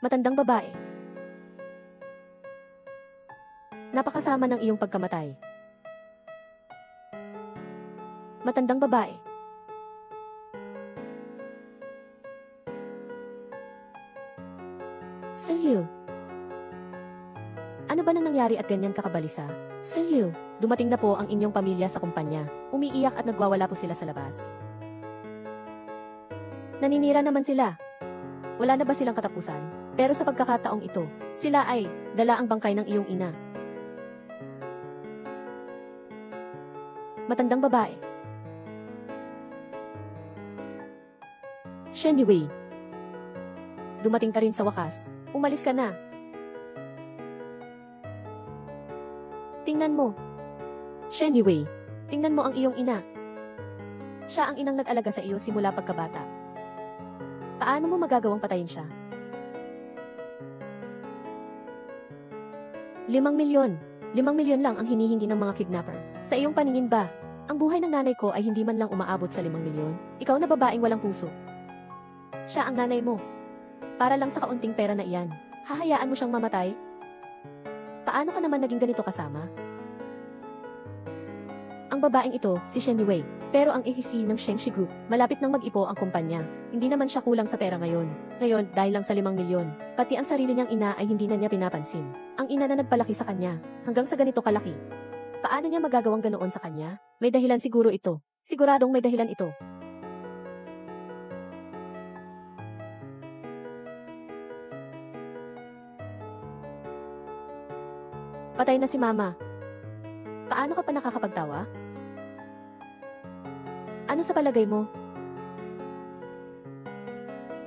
Matandang babae. Napakasama ng iyong pagkamatay. Matandang babae. Sa'yo. Ano ba nang nangyari at ganyan kakabalisa? Sa'yo. Dumating na po ang inyong pamilya sa kumpanya. Umiiyak at nagwawala po sila sa labas. Naninira naman sila. Wala na ba silang katapusan? Pero sa pagkakataong ito, sila ay dala ang bangkay ng iyong ina. Matandang babae. Shen Yue. Dumating ka rin sa wakas. Umalis ka na. Tingnan mo. Shen Yue. Tingnan mo ang iyong ina. Siya ang inang nag-alaga sa iyo simula pagkabata. Paano mo magagawang patayin siya? 5 milyon. 5 milyon lang ang hinihingi ng mga kidnapper. Sa iyong paningin ba, ang buhay ng nanay ko ay hindi man lang umaabot sa 5 milyon? Ikaw na babaeng walang puso. Siya ang nanay mo. Para lang sa kaunting pera na iyan, hahayaan mo siyang mamatay? Paano ka naman naging ganito kasama? Ang babaeng ito, si Shen Yue, pero ang ACC ng Shengshi Group, malapit nang mag-ipo ang kumpanya. Hindi naman siya kulang sa pera ngayon. Ngayon, dahil lang sa 5 milyon, pati ang sarili niyang ina ay hindi na niya pinapansin. Ang ina na nagpalaki sa kanya, hanggang sa ganito kalaki. Paano niya magagawang ganoon sa kanya? May dahilan siguro ito. Siguradong may dahilan ito. Patay na si Mama. Paano ka pa nakakapagtawa? Ano sa palagay mo?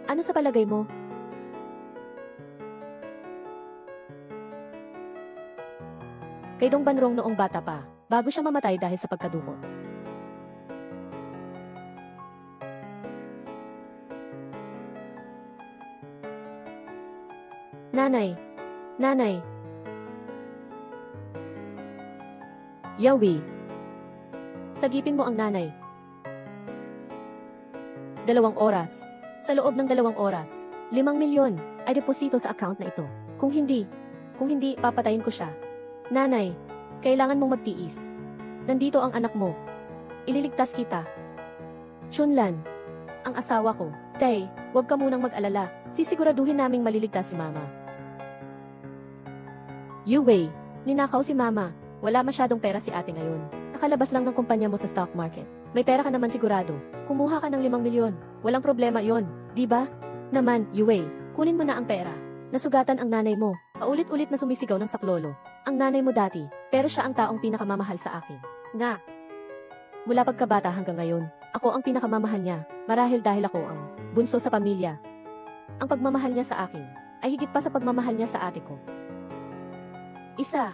Ano sa palagay mo? Kay Dong Banrong noong bata pa, bago siya mamatay dahil sa pagkadukot. Nanay. Nanay. Yawi. Sagipin mo ang nanay. 2 oras. Sa loob ng 2 oras, 5 milyon ay deposito sa account na ito. Kung hindi, papatayin ko siya. Nanay, kailangan mong magtiis. Nandito ang anak mo. Ililigtas kita. Chunlan, ang asawa ko. Tay, huwag ka munang mag-alala. Sisiguraduhin naming maliligtas si Mama. Yue, ninakaw si Mama. Wala masyadong pera si ate ngayon. Nakalabas lang ng kumpanya mo sa stock market. May pera ka naman sigurado. Kumuha ka ng 5 milyon. Walang problema yon, di ba? Naman, Yue, kunin mo na ang pera. Nasugatan ang nanay mo. Paulit-ulit na sumisigaw ng saklolo. Ang nanay mo dati, pero siya ang taong pinakamamahal sa akin. Nga. Mula pagkabata hanggang ngayon, ako ang pinakamamahal niya. Marahil dahil ako ang bunso sa pamilya. Ang pagmamahal niya sa akin ay higit pa sa pagmamahal niya sa ate ko. Isa.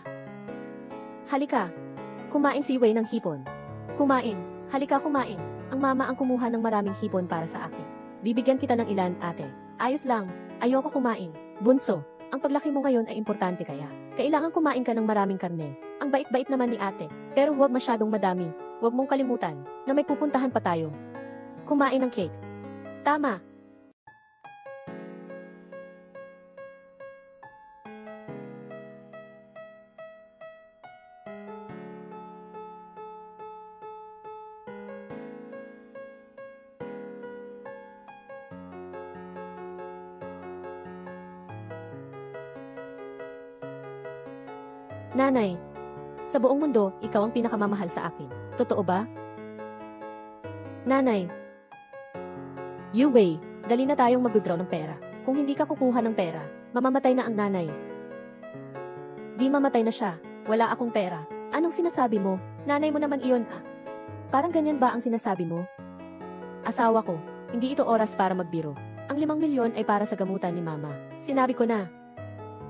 Halika. Kumain si Yue ng hipon. Kumain. Halika kumain. Ang mama ang kumuha ng maraming hipon para sa akin. Bibigyan kita ng ilan, ate. Ayos lang. Ayoko kumain. Bunso, ang paglaki mo ngayon ay importante kaya. Kailangan kumain ka ng maraming karne. Ang bait-bait naman ni ate. Pero huwag masyadong madami. Huwag mong kalimutan na may pupuntahan pa tayo. Kumain ng cake. Tama. Nanay, sa buong mundo, ikaw ang pinakamamahal sa akin. Totoo ba? Nanay. Yue, dali na tayong mag-withdraw ng pera. Kung hindi ka kukuha ng pera, mamamatay na ang nanay. Di mamatay na siya. Wala akong pera. Anong sinasabi mo? Nanay mo naman iyon ah. Parang ganyan ba ang sinasabi mo? Asawa ko, hindi ito oras para magbiro. Ang 5 milyon ay para sa gamutan ni Mama. Sinabi ko na.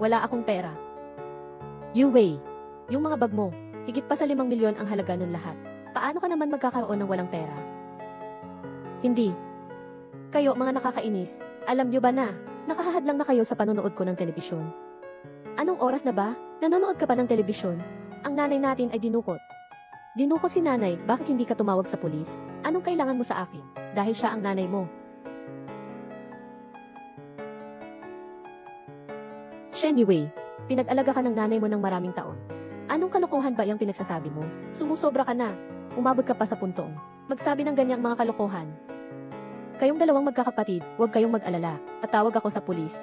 Wala akong pera. Yue, yung mga bag mo, higit pa sa 5 milyon ang halaga nun lahat. Paano ka naman magkakaroon ng walang pera? Hindi. Kayo mga nakakainis, alam nyo ba na, nakahahadlang na kayo sa panonood ko ng telebisyon? Anong oras na ba? Nanonood ka pa ng telebisyon? Ang nanay natin ay dinukot. Dinukot si nanay, bakit hindi ka tumawag sa pulis? Anong kailangan mo sa akin? Dahil siya ang nanay mo. Anyway, pinag-alaga ka ng nanay mo ng maraming taon. Anong kalokohan ba yung pinagsasabi mo? Sumusobra ka na. Umabot ka pa sa puntong magsabi ng ganyang mga kalokohan. Kayong dalawang magkakapatid, huwag kayong mag-alala. Tatawag ako sa pulis.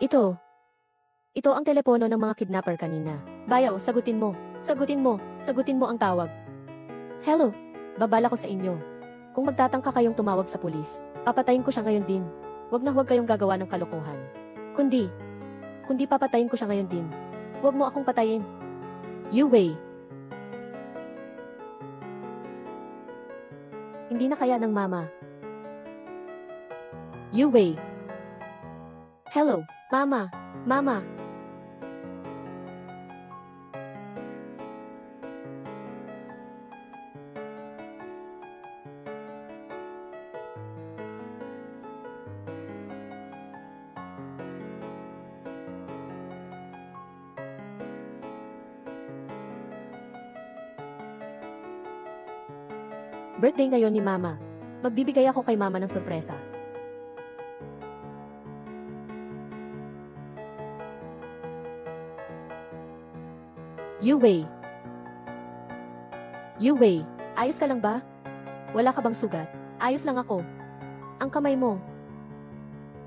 Ito ang telepono ng mga kidnapper kanina. Bayaw, sagutin mo. Sagutin mo ang tawag. Hello, babala ko sa inyo. Kung magtatangka kayong tumawag sa pulis, papatayin ko siya ngayon din. Huwag kayong gagawa ng kalokohan. Kundi papatayin ko siya ngayon din. Huwag mo akong patayin. You Wei. Hindi na kaya ng mama. You Wei. Hello, mama. Mama. Birthday ngayon ni mama. Magbibigay ako kay mama ng sorpresa. You Wei. Ayos ka lang ba? Wala ka bang sugat? Ayos lang ako. Ang kamay mo.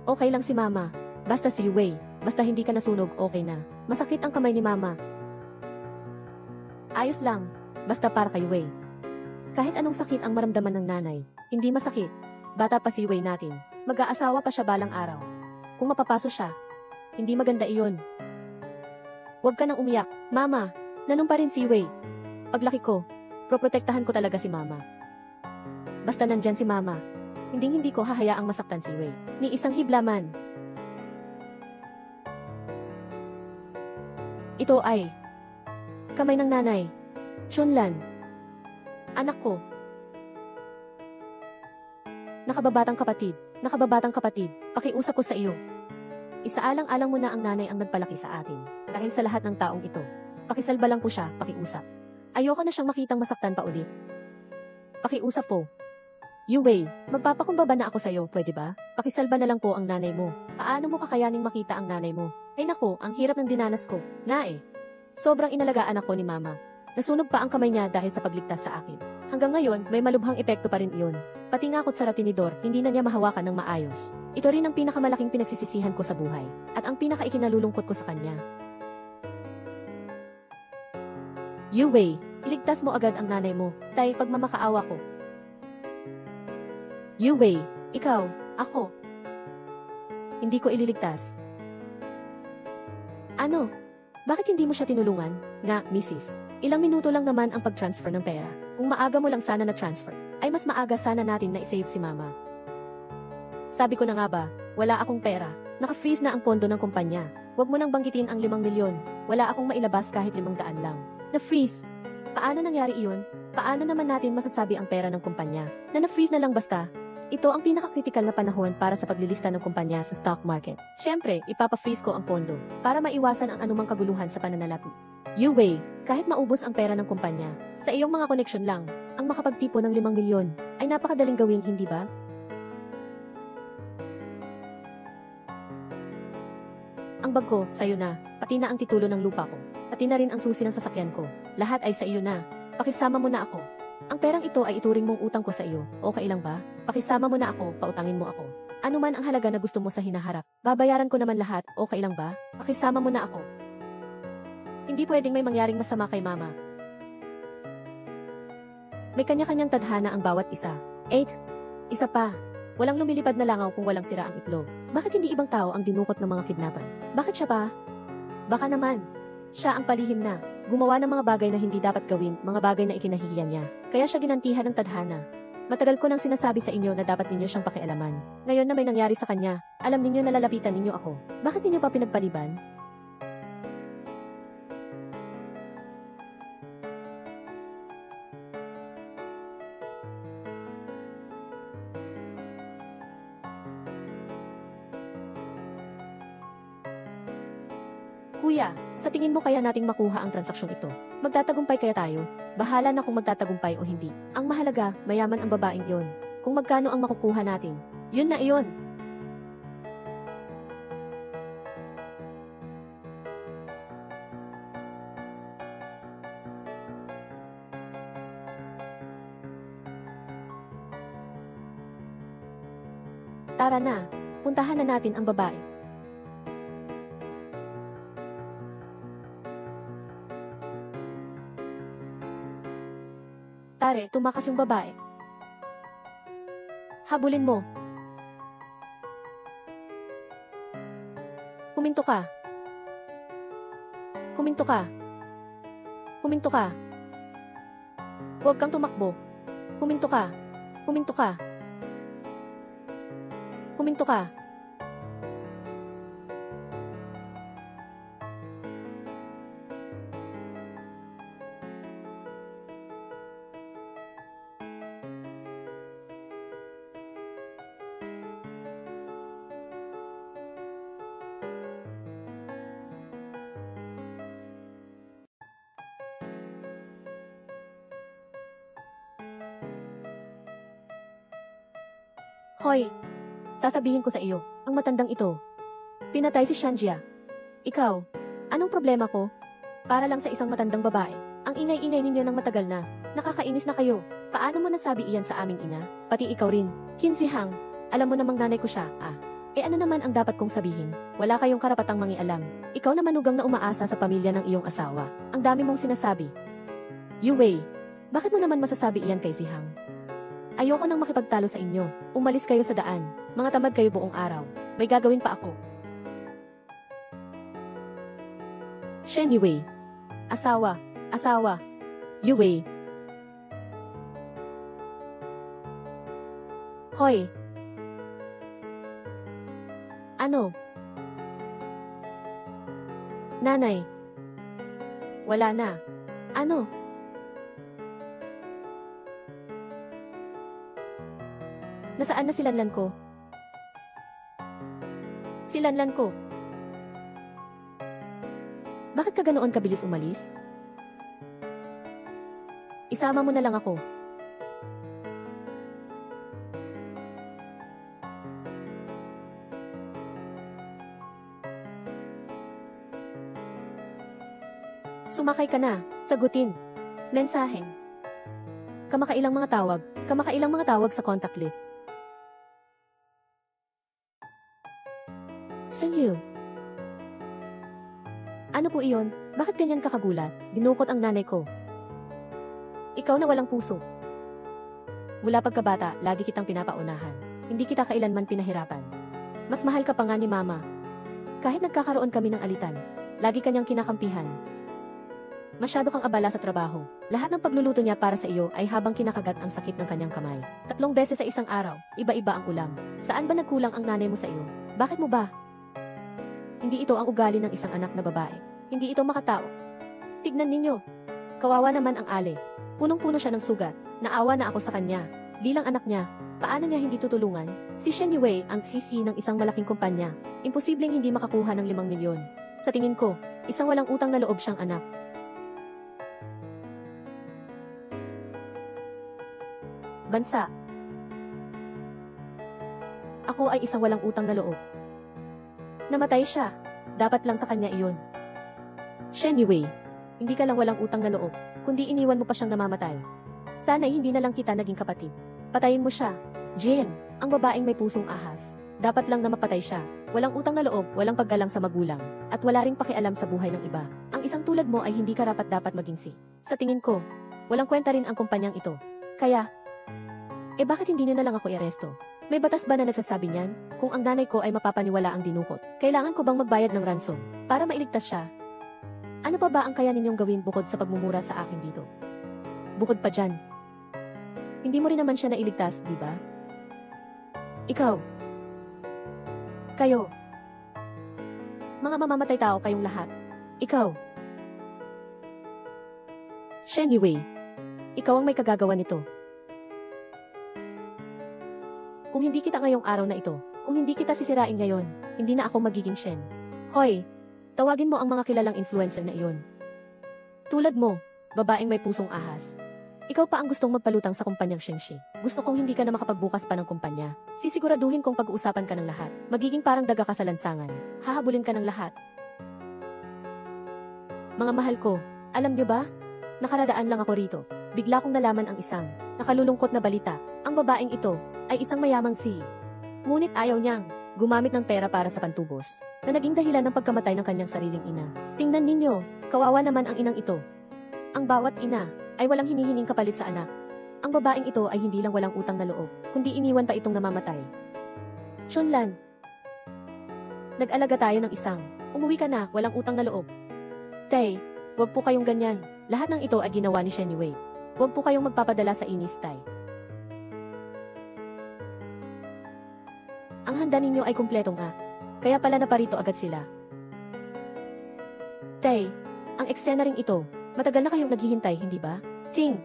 Okay lang si mama. Basta si Wei. Basta hindi ka nasunog, okay na. Masakit ang kamay ni mama. Ayos lang. Basta para kay Wei. Kahit anong sakit ang maramdaman ng nanay, hindi masakit. Bata pa si Wei natin. Mag-aasawa pa siya balang araw. Kung mapapaso siya, hindi maganda iyon. Huwag ka nang umiyak. Mama, nanong pa rin si Wei. Paglaki ko, proprotektahan ko talaga si mama. Basta nandyan si mama, hindi ko hahayaang masaktan si Wei. Ni isang hiblaman. Ito ay kamay ng nanay. Chunlan. Anak ko. Nakababatang kapatid, pakiusap ko sa iyo. Isaalang-alang mo na ang nanay ang nagpalaki sa atin. Dahil sa lahat ng taong ito. Pakisalba lang po siya, pakiusap. Ayoko na siyang makitang masaktan pa ulit. Pakiusap po. You Wei, magpapakumbaba na ako sa iyo, pwede ba? Pakisalba na lang po ang nanay mo. Paano mo kakayaning makita ang nanay mo? Ay nako, ang hirap ng dinanas ko. Sobrang inalagaan ako ni mama. Nasunog pa ang kamay niya dahil sa pagligtas sa akin. Hanggang ngayon, may malubhang epekto pa rin iyon. Pati nga sa ratinidor, hindi na niya mahawakan ng maayos. Ito rin ang pinakamalaking pinagsisisihan ko sa buhay. At ang pinakaikinalulungkot ko sa kanya. You Wei, iligtas mo agad ang nanay mo. Tay, pagmamakaawa ko. You Wei, ikaw, ako. Hindi ko ililigtas. Ano? Bakit hindi mo siya tinulungan? Nga, Mrs. Ilang minuto lang naman ang pag-transfer ng pera. Kung maaga mo lang sana na-transfer, ay mas maaga sana natin na i-save si mama. Sabi ko na nga ba, wala akong pera. Naka-freeze na ang pondo ng kumpanya. Huwag mo nang banggitin ang 5 milyon. Wala akong mailabas kahit 500 lang. Na-freeze. Paano nangyari iyon? Paano naman natin masasabi ang pera ng kumpanya? Na na-freeze na lang basta? Ito ang pinaka-critical na panahon para sa paglilista ng kumpanya sa stock market. Siyempre, ipapa-freeze ko ang pondo para maiwasan ang anumang kaguluhan sa pananalapi. You Wei, kahit maubos ang pera ng kumpanya, sa iyong mga koneksyon lang, ang makapagtipo ng 5 milyon ay napakadaling gawin, hindi ba? Ang bag ko, sa'yo na, pati na ang titulo ng lupa ko, pati na rin ang susi ng sasakyan ko, lahat ay sa iyo na, pakisama mo na ako. Ang perang ito ay ituring mong utang ko sa iyo, okay lang ba? Pakisama mo na ako, pautangin mo ako. Ano man ang halaga na gusto mo sa hinaharap, babayaran ko naman lahat, okay lang ba? Pakisama mo na ako. Hindi pwedeng may mangyaring masama kay mama. May kanya-kanyang tadhana ang bawat isa. 8. Isa pa. Walang lumilipad na langaw kung walang sira ang itlog. Bakit hindi ibang tao ang dinukot ng mga kidnapper? Bakit siya pa? Baka naman. Siya ang palihim na gumawa ng mga bagay na hindi dapat gawin, mga bagay na ikinahihiya niya. Kaya siya ginantihan ng tadhana. Matagal ko nang sinasabi sa inyo na dapat ninyo siyang pakialaman. Ngayon na may nangyari sa kanya, alam ninyo na lalapitan ninyo ako. Bakit ninyo pa pinagpaliban? Kuya, sa tingin mo kaya nating makuha ang transaksyon ito? Magtatagumpay kaya tayo? Bahala na kung magtatagumpay o hindi. Ang mahalaga, mayaman ang babaeng yon. Kung magkano ang makukuha natin, Yun na iyon. Tara na, puntahan na natin ang babae. Tare, tumakas yung babae. Habulin mo. Huminto ka. Huminto ka. Huminto ka. Huwag kang tumakbo. Huminto ka. Huminto ka. Huminto ka. Hoy, sasabihin ko sa iyo, ang matandang ito. Pinatay si Shanjia. Ikaw, anong problema ko? Para lang sa isang matandang babae. Ang ingay-ingay ninyo ng matagal na. Nakakainis na kayo. Paano mo nasabi iyan sa aming ina? Pati ikaw rin. Qin Zihang, alam mo namang nanay ko siya, ano naman ang dapat kong sabihin? Wala kayong karapatang mangialam. Ikaw na manugang na umaasa sa pamilya ng iyong asawa. Ang dami mong sinasabi. Yu Wei, bakit mo naman masasabi iyan kay Zihang? Ayoko nang makipagtalo sa inyo. Umalis kayo sa daan. Mga tamad kayo buong araw. May gagawin pa ako. Shen Yue. Asawa. Asawa. Yue. Hoy. Ano? Nanay. Wala na. Ano? Nasaan na si Lanlan ko? Si Lanlan ko. Bakit ka ganoon kabilis umalis? Isama mo na lang ako. Sumakay ka na. Sagutin. Mensahe. Kamakailang mga tawag sa contact list. Sa'yo. Ano po iyon? Bakit ganyan kakagulat? Dinukot ang nanay ko. Ikaw na walang puso. Mula pagkabata, lagi kitang pinapaunahan. Hindi kita kailanman pinahirapan. Mas mahal ka pa nga ni Mama. Kahit nagkakaroon kami ng alitan, lagi kanyang kinakampihan. Masyado kang abala sa trabaho. Lahat ng pagluluto niya para sa iyo ay habang kinakagat ang sakit ng kanyang kamay. 3 beses sa isang araw, iba-iba ang ulam. Saan ba nagkulang ang nanay mo sa iyo? Bakit mo ba? Hindi ito ang ugali ng isang anak na babae. Hindi ito makatao. Tignan ninyo. Kawawa naman ang Ale. Punong-puno siya ng sugat. Naawa na ako sa kanya. Bilang anak niya, paano niya hindi tutulungan? Si Shen Yue ang sisi ng isang malaking kumpanya. Imposibleng hindi makakuha ng 5 milyon. Sa tingin ko, isang walang utang na loob siyang anak. Bansa. Ako ay isang walang utang na loob. Namatay siya. Dapat lang sa kanya iyon. Shen Yue, hindi ka lang walang utang na loob, kundi iniwan mo pa siyang namamatay. Sana'y hindi na lang kita naging kapatid. Patayin mo siya. Jin, ang babaeng may pusong ahas. Dapat lang na mapatay siya. Walang utang na loob, walang paggalang sa magulang, at wala ring pakialam sa buhay ng iba. Ang isang tulad mo ay hindi karapat-dapat maging si. Sa tingin ko, walang kwenta rin ang kumpanyang ito. Kaya, bakit hindi niyo na lang ako i-aresto? May batas ba na nagsasabi niyan? Kung ang nanay ko ay mapapaniwala ang dinukot, kailangan ko bang magbayad ng ransom para mailigtas siya? Ano pa ba ang kaya ninyong gawin bukod sa pagmumura sa akin dito? Bukod pa dyan, hindi mo rin naman siya nailigtas, di ba? Ikaw. Kayo. Mga mamamatay tao kayong lahat. Ikaw. Shen Yue, ikaw ang may kagagawa nito. Kung hindi kita ngayong araw na ito, kung hindi kita sisirain ngayon, hindi na ako magiging Shen. Hoy, tawagin mo ang mga kilalang influencer na iyon. Tulad mo, babaeng may pusong ahas. Ikaw pa ang gustong magpalutang sa kumpanyang Shengshi. Gusto kong hindi ka na makapagbukas pa ng kumpanya. Sisiguraduhin kong pag-uusapan ka ng lahat. Magiging parang daga ka sa lansangan. Hahabulin ka ng lahat. Mga mahal ko, alam niyo ba? Nakaradaan lang ako rito. Bigla kong nalaman ang isang nakalulungkot na balita. Ang babaeng ito ay isang mayamang ngunit ayaw niyang gumamit ng pera para sa pantubos, na naging dahilan ng pagkamatay ng kanyang sariling ina. Tingnan ninyo, kawawa naman ang inang ito. Ang bawat ina ay walang hinihinging kapalit sa anak. Ang babaeng ito ay hindi lang walang utang na loob, kundi iniwan pa itong namamatay. Chunlan, nag-alaga tayo ng isang. Umuwi ka na, walang utang na loob. Tay, wag po kayong ganyan. Lahat ng ito ay ginawa ni Shen Yue. Wag po kayong magpapadala sa inis, Tay. Ang handa ninyo ay kumpleto nga. Kaya pala naparito agad sila. Tay, ang eksena ring ito, matagal na kayong naghihintay, hindi ba? Ting,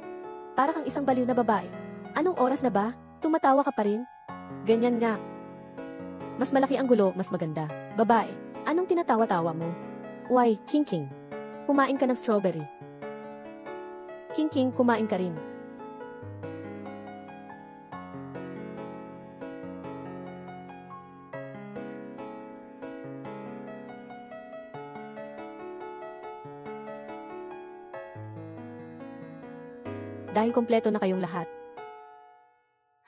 para kang isang baliw na babae. Anong oras na ba? Tumatawa ka pa rin? Ganyan nga. Mas malaki ang gulo, mas maganda. Babae, anong tinatawa-tawa mo? Why, King, kumain ka ng strawberry. King, kumain ka rin. Dahil kompleto na kayong lahat.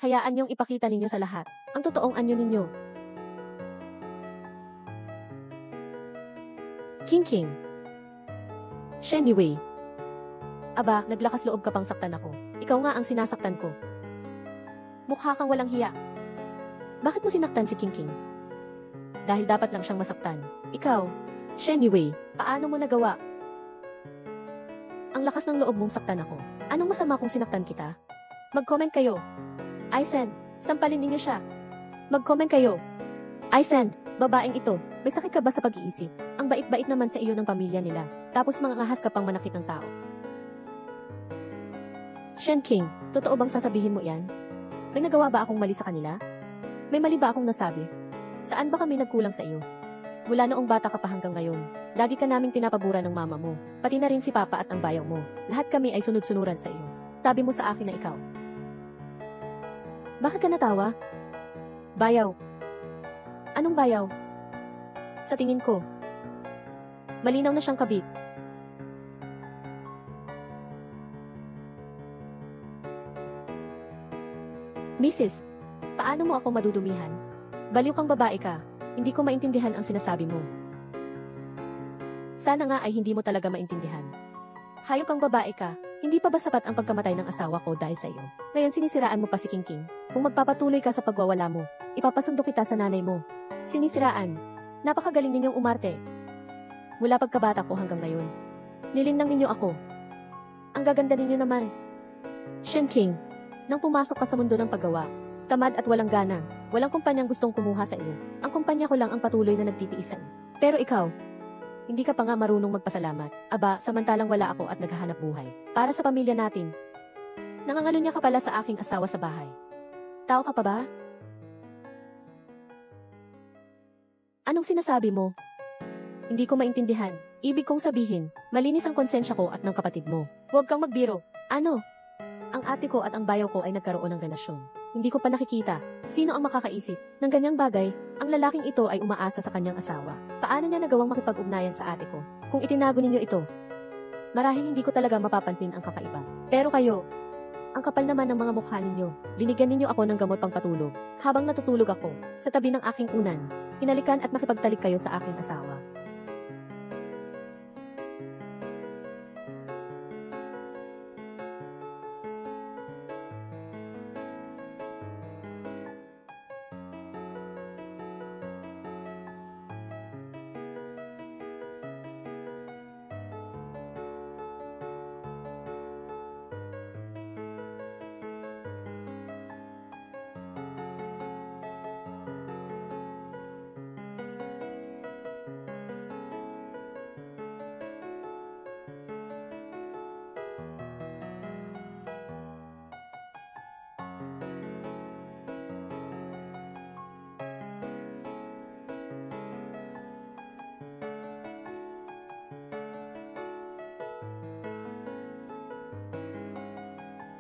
Hayaan niyong ipakita ninyo sa lahat ang totoong anyo ninyo. King. Shen Yue. Aba, naglakas loob ka pang saktan ako. Ikaw nga ang sinasaktan ko. Mukha kang walang hiya. Bakit mo sinaktan si King? Dahil dapat lang siyang masaktan. Ikaw, Shen Yue, paano mo nagawa? Ang lakas ng loob mong saktan ako. Anong masama kung sinaktan kita? Mag-comment kayo. Aisen, sampalin ninyo siya. Mag-comment kayo. Aisen, babaeng ito, may sakit ka ba sa pag-iisip? Ang bait-bait naman sa iyo ng pamilya nila. Tapos mga ahas ka pang manakit ng tao. Shen King, totoo bang sasabihin mo yan? May nagawa ba akong mali sa kanila? May mali ba akong nasabi? Saan ba kami nagkulang sa iyo? Mula noong bata ka pa hanggang ngayon, lagi ka naming pinapabura ng mama mo, pati na rin si papa at ang bayaw mo. Lahat kami ay sunod-sunuran sa iyo. Sabi mo sa akin na ikaw. Bakit ka natawa? Bayaw. Anong bayaw? Sa tingin ko, malinaw na siyang kabit. Mrs., paano mo ako madudumihan? Baliw kang babae ka. Hindi ko maintindihan ang sinasabi mo. Sana nga ay hindi mo talaga maintindihan. Hayop kang babae ka. Hindi pa ba sapat ang pagkamatay ng asawa ko dahil sa iyo? Ngayon sinisiraan mo pa si King. Kung magpapatuloy ka sa pagwawala mo, ipapasundo kita sa nanay mo. Sinisiraan. Napakagaling ninyong umarte. Mula pagkabata ko hanggang ngayon. Nilinlang ninyo ako. Ang gaganda ninyo naman. Shen King, nang pumasok ka sa mundo ng paggawa, tamad at walang gana, walang kumpanyang gustong kumuha sa iyo. Ang kumpanya ko lang ang patuloy na nagtitiisan. Pero ikaw, hindi ka pa nga marunong magpasalamat. Aba, samantalang wala ako at naghahanap buhay. Para sa pamilya natin. Nangangalunya ka pala sa aking asawa sa bahay. Tao ka pa ba? Anong sinasabi mo? Hindi ko maintindihan. Ibig kong sabihin, malinis ang konsensya ko at ng kapatid mo. Huwag kang magbiro. Ano? Ang ate ko at ang bayaw ko ay nagkaroon ng relasyon. Hindi ko pa nakikita. Sino ang makakaisip ng ganyang bagay? Ang lalaking ito ay umaasa sa kanyang asawa. Paano niya nagawang makipag-ugnayan sa ate ko? Kung itinago ninyo ito, marahil hindi ko talaga mapapansin ang kakaiba. Pero kayo, ang kapal naman ng mga mukha ninyo. Binigyan ninyo ako ng gamot pang patulog. Habang natutulog ako, sa tabi ng aking unan, hinalikan at nakipagtalik kayo sa aking asawa.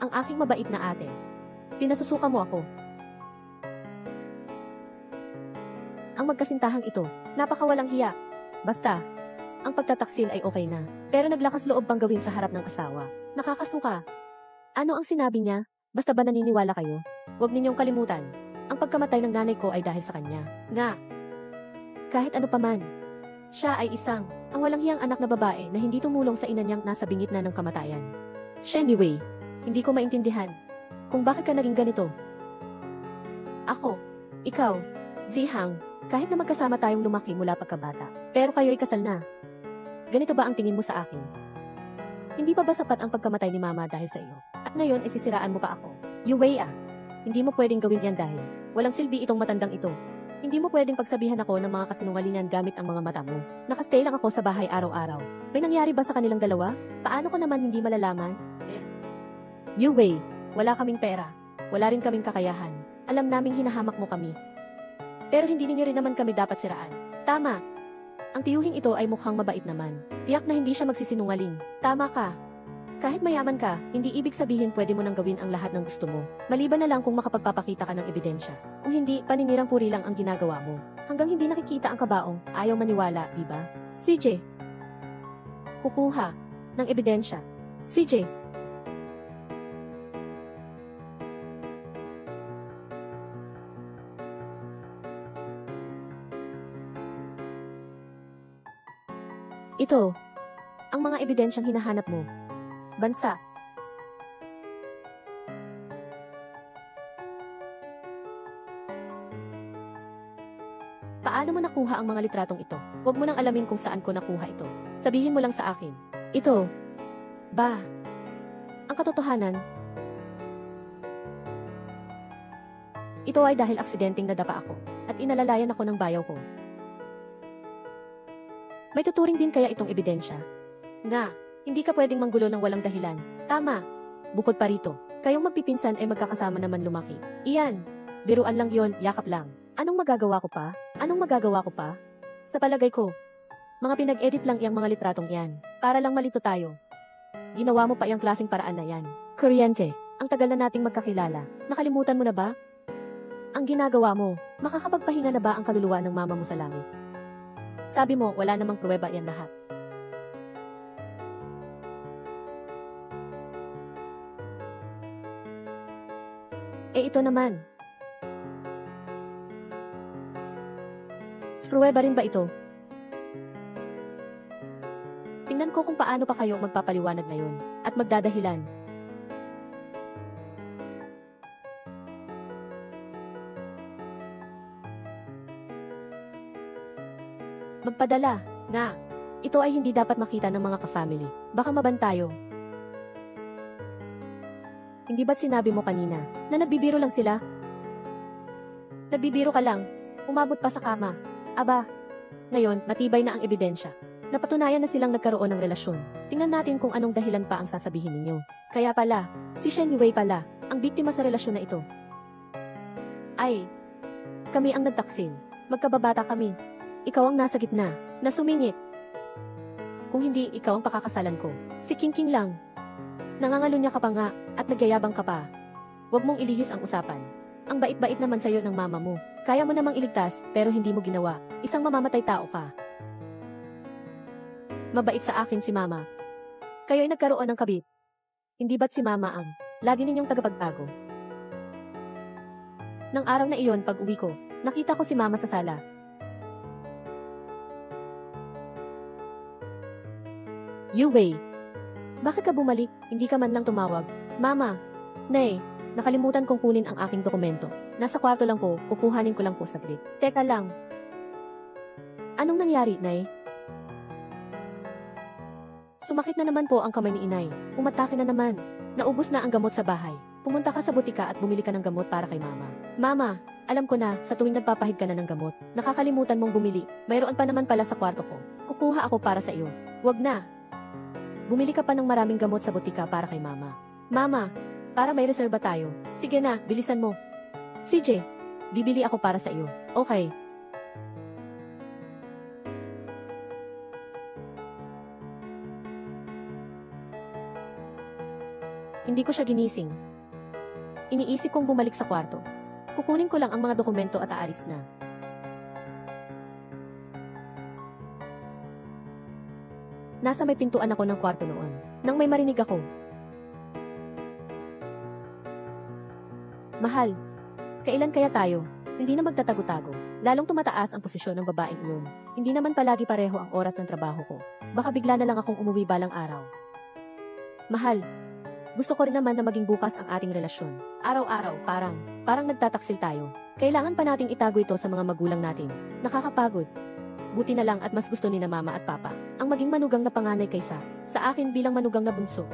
Ang aking mabait na ate. Pinasusuka mo ako. Ang magkasintahang ito, napakawalang hiya. Basta, ang pagtataksil ay okay na. Pero naglakas loob pang gawin sa harap ng asawa. Nakakasuka. Ano ang sinabi niya? Basta ba naniniwala kayo? Huwag ninyong kalimutan. Ang pagkamatay ng nanay ko ay dahil sa kanya. Nga. Kahit ano paman. Siya ay isang, ang walang hiyang anak na babae na hindi tumulong sa ina niyang nasa bingit na ng kamatayan. Anyway, hindi ko maintindihan kung bakit ka naging ganito. Ako, ikaw, Zihang, kahit na magkasama tayong lumaki mula pagkabata, pero kayo'y kasal na. Ganito ba ang tingin mo sa akin? Hindi pa ba sapat ang pagkamatay ni Mama dahil sa iyo? At ngayon, isisiraan mo pa ako. Wei hindi mo pwedeng gawin yan dahil walang silbi itong matandang ito. Hindi mo pwedeng pagsabihan ako ng mga kasinungalingan gamit ang mga mata mo. Nakastay lang ako sa bahay araw-araw. May nangyari ba sa kanilang dalawa? Paano ko naman hindi malalaman? Wei, wala kaming pera. Wala rin kaming kakayahan. Alam naming hinahamak mo kami. Pero hindi ninyo rin naman kami dapat siraan. Tama. Ang tiyuhing ito ay mukhang mabait naman. Tiyak na hindi siya magsisinungaling. Tama ka. Kahit mayaman ka, hindi ibig sabihin pwede mo nang gawin ang lahat ng gusto mo. Maliban na lang kung makapagpapakita ka ng ebidensya. Kung hindi, paninirang puri lang ang ginagawa mo. Hanggang hindi nakikita ang kabaong, ayaw maniwala, di ba? CJ. Kukuha ng ebidensya. CJ. Ito, ang mga ebidensyang hinahanap mo. Bansa. Paano mo nakuha ang mga litratong ito? Huwag mo nang alamin kung saan ko nakuha ito. Sabihin mo lang sa akin. Ito. Ba? Ang katotohanan. Ito ay dahil aksidenteng nadapa ako at inalalayan ako ng bayaw ko. May tuturing din kaya itong ebidensya? Nga, hindi ka pwedeng manggulo ng walang dahilan. Tama. Bukod pa rito, kayong magpipinsan ay magkakasama naman lumaki. Iyan. Biruan lang yon, yakap lang. Anong magagawa ko pa? Anong magagawa ko pa? Sa palagay ko, mga pinag-edit lang iyang mga litratong yan. Para lang malito tayo. Ginawa mo pa iyang klaseng paraan na yan. Kuryente, ang tagal na nating magkakilala. Nakalimutan mo na ba? Ang ginagawa mo, makakapagpahinga na ba ang kaluluwa ng mama mo sa langit? Sabi mo, wala namang pruweba yan lahat. Ito naman. Pruweba rin ba ito? Tingnan ko kung paano pa kayo magpapaliwanag ngayon at magdadahilan. Magpadala, nga. Ito ay hindi dapat makita ng mga ka-family. Baka maban tayo. Hindi ba't sinabi mo kanina na nagbibiro lang sila? Nagbibiro ka lang. Umabot pa sa kama. Aba. Ngayon, matibay na ang ebidensya. Napatunayan na silang nagkaroon ng relasyon. Tingnan natin kung anong dahilan pa ang sasabihin ninyo. Kaya pala, si Shen Wei pala, ang biktima sa relasyon na ito. Ay, kami ang nagtaksil. Magkababata kami. Ikaw ang nasa gitna, na sumingit. Kung hindi, ikaw ang pakakasalan ko. Si King lang. Nangangalunya ka pa nga, at nagyayabang ka pa. Huwag mong ilihis ang usapan. Ang bait-bait naman sa'yo ng mama mo. Kaya mo namang iligtas, pero hindi mo ginawa. Isang mamamatay tao ka. Mabait sa akin si mama. Kayo'y nagkaroon ng kabit. Hindi ba't si mama ang lagi ninyong tagapagtago? Nang araw na iyon, pag uwi ko, nakita ko si mama sa sala. Wei, bakit ka bumalik? Hindi ka man lang tumawag. Mama, Nay, nakalimutan kong kunin ang aking dokumento. Nasa kwarto lang po, kukuhanin ko lang po saglit. Teka lang. Anong nangyari, Nay? Sumakit na naman po ang kamay ni Inay. Umatake na naman. Naubos na ang gamot sa bahay. Pumunta ka sa butika at bumili ka ng gamot para kay Mama. Mama, alam ko na, sa tuwing nagpapahid ka na ng gamot, nakakalimutan mong bumili. Mayroon pa naman pala sa kwarto ko. Kukuha ako para sa iyo. Wag na. Bumili ka pa ng maraming gamot sa butika para kay Mama. Mama, para may reserba tayo. Sige na, bilisan mo. CJ, bibili ako para sa iyo. Okay. Hindi ko siya ginising. Iniisip kong bumalik sa kwarto. Kukunin ko lang ang mga dokumento at aalis na. Nasa may pintuan ako ng kwarto noon, nang may marinig ako. Mahal, kailan kaya tayo? Hindi na magtatago-tago. Lalong tumataas ang posisyon ng babaeng iyon. Hindi naman palagi pareho ang oras ng trabaho ko. Baka bigla na lang akong umuwi balang araw. Mahal, gusto ko rin naman na maging bukas ang ating relasyon. Araw-araw, parang nagtataksil tayo. Kailangan pa nating itago ito sa mga magulang natin. Nakakapagod. Buti na lang at mas gusto ni na mama at papa ang maging manugang na panganay kaysa sa akin bilang manugang na bunso.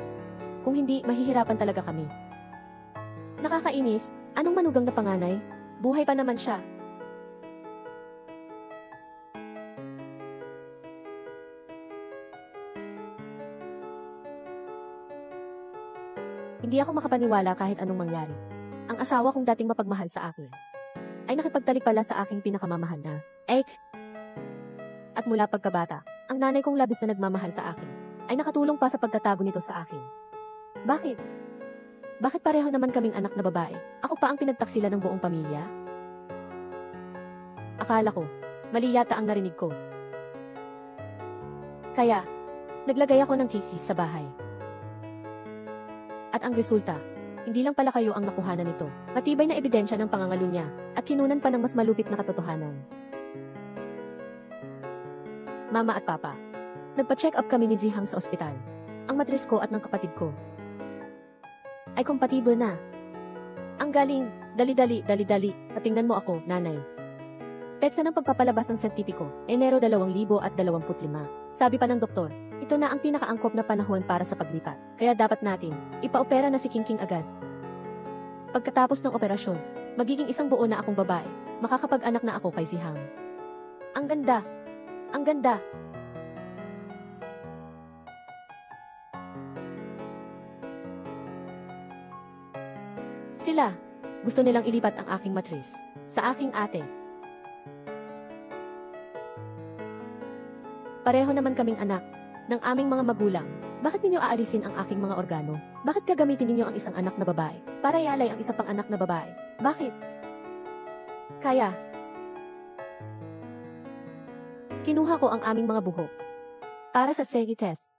Kung hindi, mahihirapan talaga kami. Nakakainis, anong manugang na panganay? Buhay pa naman siya. Hindi ako makapaniwala kahit anong mangyari. Ang asawa kong dating mapagmahal sa akin ay nakipagtalik pala sa aking pinakamamahal na ex. At mula pagkabata, ang nanay kong labis na nagmamahal sa akin ay nakatulong pa sa pagtatago nito sa akin. Bakit? Bakit pareho naman kaming anak na babae? Ako pa ang pinagtaksilan ng buong pamilya? Akala ko, mali yata ang narinig ko. Kaya, naglagay ako ng TV sa bahay. At ang resulta, hindi lang pala kayo ang nakuhanan nito. Matibay na ebidensya ng pangangalo niya at kinunan pa ng mas malupit na katotohanan. Mama at Papa, nagpa-check up kami ni Zihang sa ospital. Ang matres ko at ng kapatid ko ay kompatible na. Ang galing, dali-dali, patingnan mo ako, nanay. Petsa ng pagpapalabas ng sertipiko, Enero 2025. Sabi pa ng doktor, ito na ang pinakaangkop na panahon para sa paglipat. Kaya dapat natin ipaopera na si Kingking agad. Pagkatapos ng operasyon, magiging isang buo na akong babae. Makakapag-anak na ako kay Zihang. Ang ganda! Ang ganda! Sila, gusto nilang ilipat ang aking matris sa aking ate. Pareho naman kaming anak ng aming mga magulang. Bakit ninyo aalisin ang aking mga organo? Bakit gagamitin ninyo ang isang anak na babae para ialay ang isa pang anak na babae? Bakit? Kaya, kinuha ko ang aming mga buhok para sa SEGI test.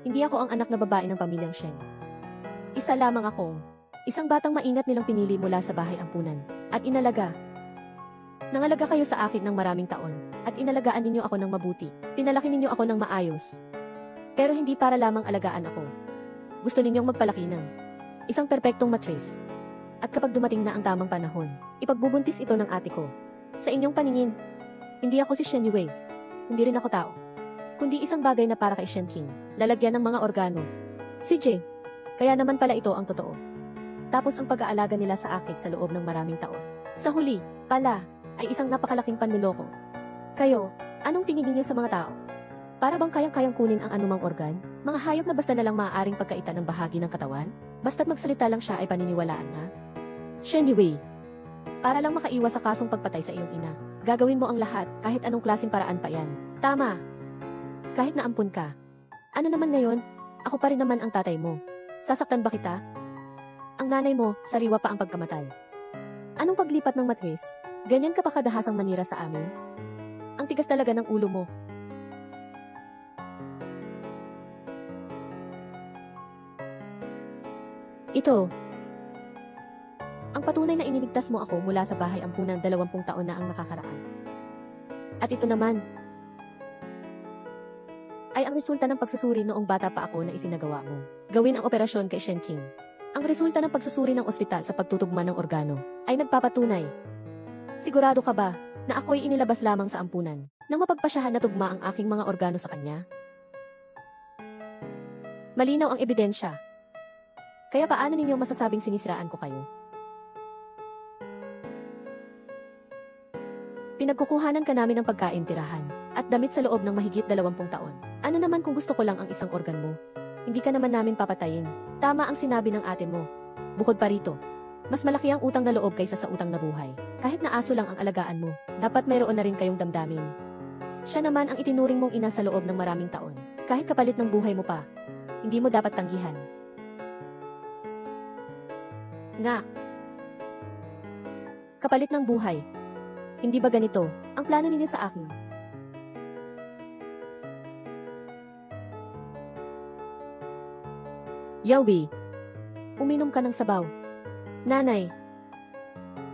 Hindi ako ang anak na babae ng pamilyang Shen. Isa lamang ako. Isang batang maingat nilang pinili mula sa bahay ampunan at inalaga. Nangalaga kayo sa akin ng maraming taon at inalagaan ninyo ako ng mabuti. Pinalaki ninyo ako ng maayos. Pero hindi para lamang alagaan ako. Gusto ninyong magpalaki ng isang perpektong matris. At kapag dumating na ang tamang panahon, ipagbubuntis ito ng ate ko. Sa inyong paningin, hindi ako si Shen Yue. Hindi rin ako tao. Kundi isang bagay na para kay Shen King, lalagyan ng mga organo. Si Jay. Kaya naman pala ito ang totoo. Tapos ang pag-aalaga nila sa akin sa loob ng maraming taon. Sa huli, pala, ay isang napakalaking panluloko. Kayo, anong tingin niyo sa mga tao? Para bang kayang-kayang kunin ang anumang organ? Mga hayop na basta na lang maaaring pagkaitan ng bahagi ng katawan? Basta't magsalita lang siya ay paniniwalaan na? Shen Yue, para lang makaiwas sa kasong pagpatay sa iyong ina, gagawin mo ang lahat kahit anong klaseng paraan pa yan. Tama. Kahit naampun ka. Ano naman ngayon? Ako pa rin naman ang tatay mo. Sasaktan ba kita? Ang nanay mo, sariwa pa ang pagkamatay. Anong paglipat ng matris? Ganyan ka pa kadahasang manira sa amin? Ang tigas talaga ng ulo mo. Ito. Ang patunay na iniligtas mo ako mula sa bahay ampunan 20 taon na ang nakakaraan. At ito naman, ay ang resulta ng pagsusuri noong bata pa ako na isinagawa mo. Gawin ang operasyon kay Shen King. Ang resulta ng pagsusuri ng ospital sa pagtutugma ng organo ay nagpapatunay. Sigurado ka ba na ako'y inilabas lamang sa ampunan nang mapagpasyahan na tugma ang aking mga organo sa kanya? Malinaw ang ebidensya. Kaya paano ninyo masasabing sinisiraan ko kayo? Pinagkukuhanan ka namin ng pagkain, tirahan, at damit sa loob ng mahigit 20 taon. Ano naman kung gusto ko lang ang isang organ mo? Hindi ka naman namin papatayin. Tama ang sinabi ng ate mo. Bukod pa rito, mas malaki ang utang na loob kaysa sa utang na buhay. Kahit na aso lang ang alagaan mo, dapat mayroon na rin kayong damdamin. Siya naman ang itinuring mong ina sa loob ng maraming taon. Kahit kapalit ng buhay mo pa, hindi mo dapat tanggihan. Nga. Kapalit ng buhay. Hindi ba ganito ang plano ninyo sa akin? Yawi, uminom ka ng sabaw. Nanay.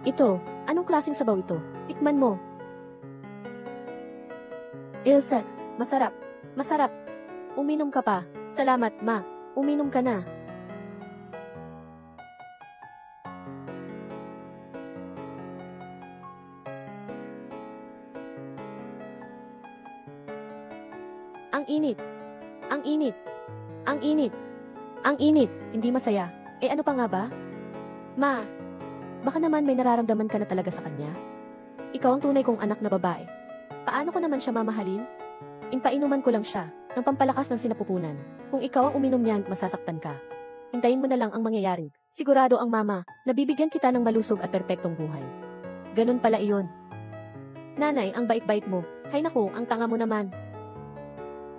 Ito, anong klaseng sabaw ito? Tikman mo. Ilsa, masarap. Masarap. Uminom ka pa. Salamat, ma. Uminom ka na. Ang init. Ang init. Ang init. Ang init. Hindi masaya. Eh ano pa nga ba? Ma, baka naman may nararamdaman ka na talaga sa kanya. Ikaw ang tunay kong anak na babae. Paano ko naman siya mamahalin? Impainuman ko lang siya ng pampalakas ng sinapupunan. Kung ikaw ang uminom niyan, masasaktan ka. Hintayin mo na lang ang mangyayari. Sigurado ang mama, nabibigyan kita ng malusog at perpektong buhay. Ganun pala iyon. Nanay, ang bait-bait mo. Hay naku, ang tanga mo naman.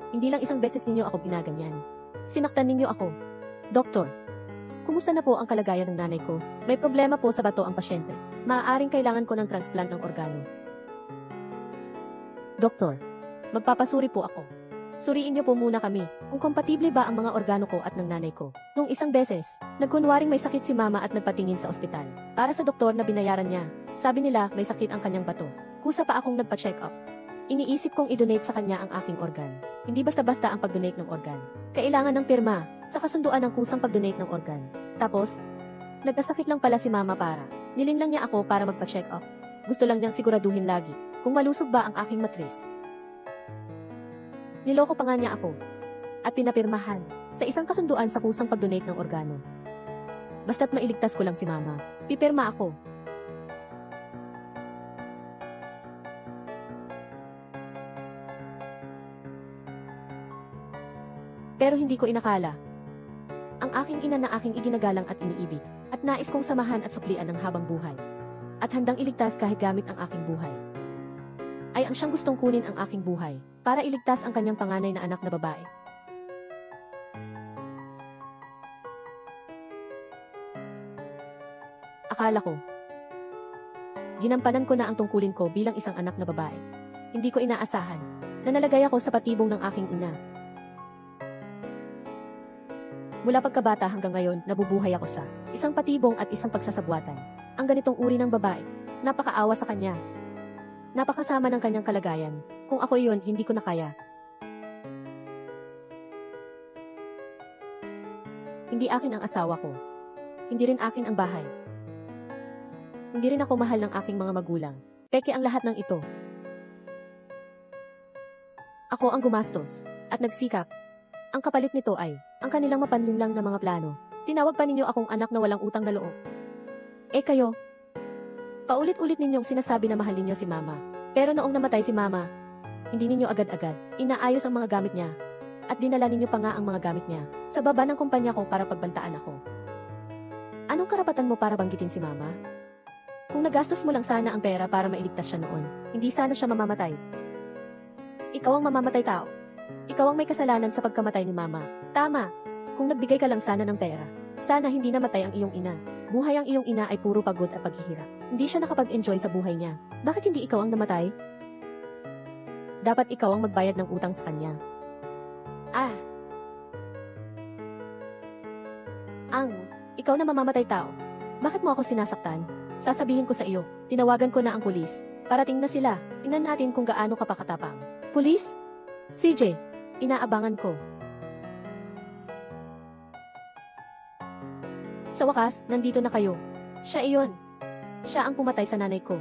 Hindi lang isang beses ninyo ako binaganyan. Sinaktan ninyo ako. Doktor, kumusta na po ang kalagayan ng nanay ko? May problema po sa bato ang pasyente. Maaaring kailangan ko ng transplant ng organo. Doktor, magpapasuri po ako. Suriin niyo po muna kami kung kompatible ba ang mga organo ko at ng nanay ko. Nung isang beses, nagkunwaring may sakit si mama at nagpatingin sa ospital. Para sa doktor na binayaran niya, sabi nila may sakit ang kanyang bato. Kusa pa akong nagpa-check up. Iniisip kong i-donate sa kanya ang aking organ. Hindi basta-basta ang pag-donate ng organ. Kailangan ng pirma sa kasunduan ng kusang pag-donate ng organ. Tapos, nagkasakit lang pala si mama para. Nilinlang niya ako para magpa-check up. Gusto lang niyang siguraduhin lagi kung malusog ba ang aking matris. Niloko pa nga niya ako. At pinapirmahan sa isang kasunduan sa kusang pag-donate ng organo. Basta't mailigtas ko lang si mama, pipirma ako. Pero hindi ko inakala. Ang aking ina na aking iginagalang at iniibig, at nais kong samahan at suklian ng habang buhay. At handang iligtas kahit gamit ang aking buhay. Ay ang siyang gustong kunin ang aking buhay, para iligtas ang kanyang panganay na anak na babae. Akala ko, ginampanan ko na ang tungkulin ko bilang isang anak na babae. Hindi ko inaasahan, na nalagay ako sa patibong ng aking ina. Mula pagkabata hanggang ngayon, nabubuhay ako sa isang patibong at isang pagsasabuatan. Ang ganitong uri ng babae, napakaawa sa kanya. Napakasama ng kanyang kalagayan. Kung ako iyon, hindi ko na kaya. Hindi akin ang asawa ko. Hindi rin akin ang bahay. Hindi rin ako mahal ng aking mga magulang. Peke ang lahat ng ito. Ako ang gumastos at nagsikap. Ang kapalit nito ay ang kanilang mapanlinlang na mga plano. Tinawag pa ninyo akong anak na walang utang na loob. Eh kayo, paulit-ulit ninyong sinasabi na mahal ninyo si mama. Pero noong namatay si mama, hindi ninyo agad-agad inaayos ang mga gamit niya. At dinala ninyo pa nga ang mga gamit niya sa baba ng kumpanya ko para pagbantaan ako. Anong karapatan mo para banggitin si mama? Kung nagastos mo lang sana ang pera para mailigtas siya noon, hindi sana siya mamamatay. Ikaw ang mamamatay tao. Ikaw ang may kasalanan sa pagkamatay ni mama. Tama. Kung nagbigay ka lang sana ng pera, sana hindi namatay ang iyong ina. Buhay ang iyong ina ay puro pagod at paghihirap. Hindi siya nakapag-enjoy sa buhay niya. Bakit hindi ikaw ang namatay? Dapat ikaw ang magbayad ng utang sa kanya. Ikaw na mamamatay tao. Bakit mo ako sinasaktan? Sasabihin ko sa iyo, tinawagan ko na ang pulis. Parating na sila. Tingnan natin kung gaano ka pa katapang. Pulis? CJ, inaabangan ko. Sa wakas, nandito na kayo. Siya iyon. Siya ang pumatay sa nanay ko.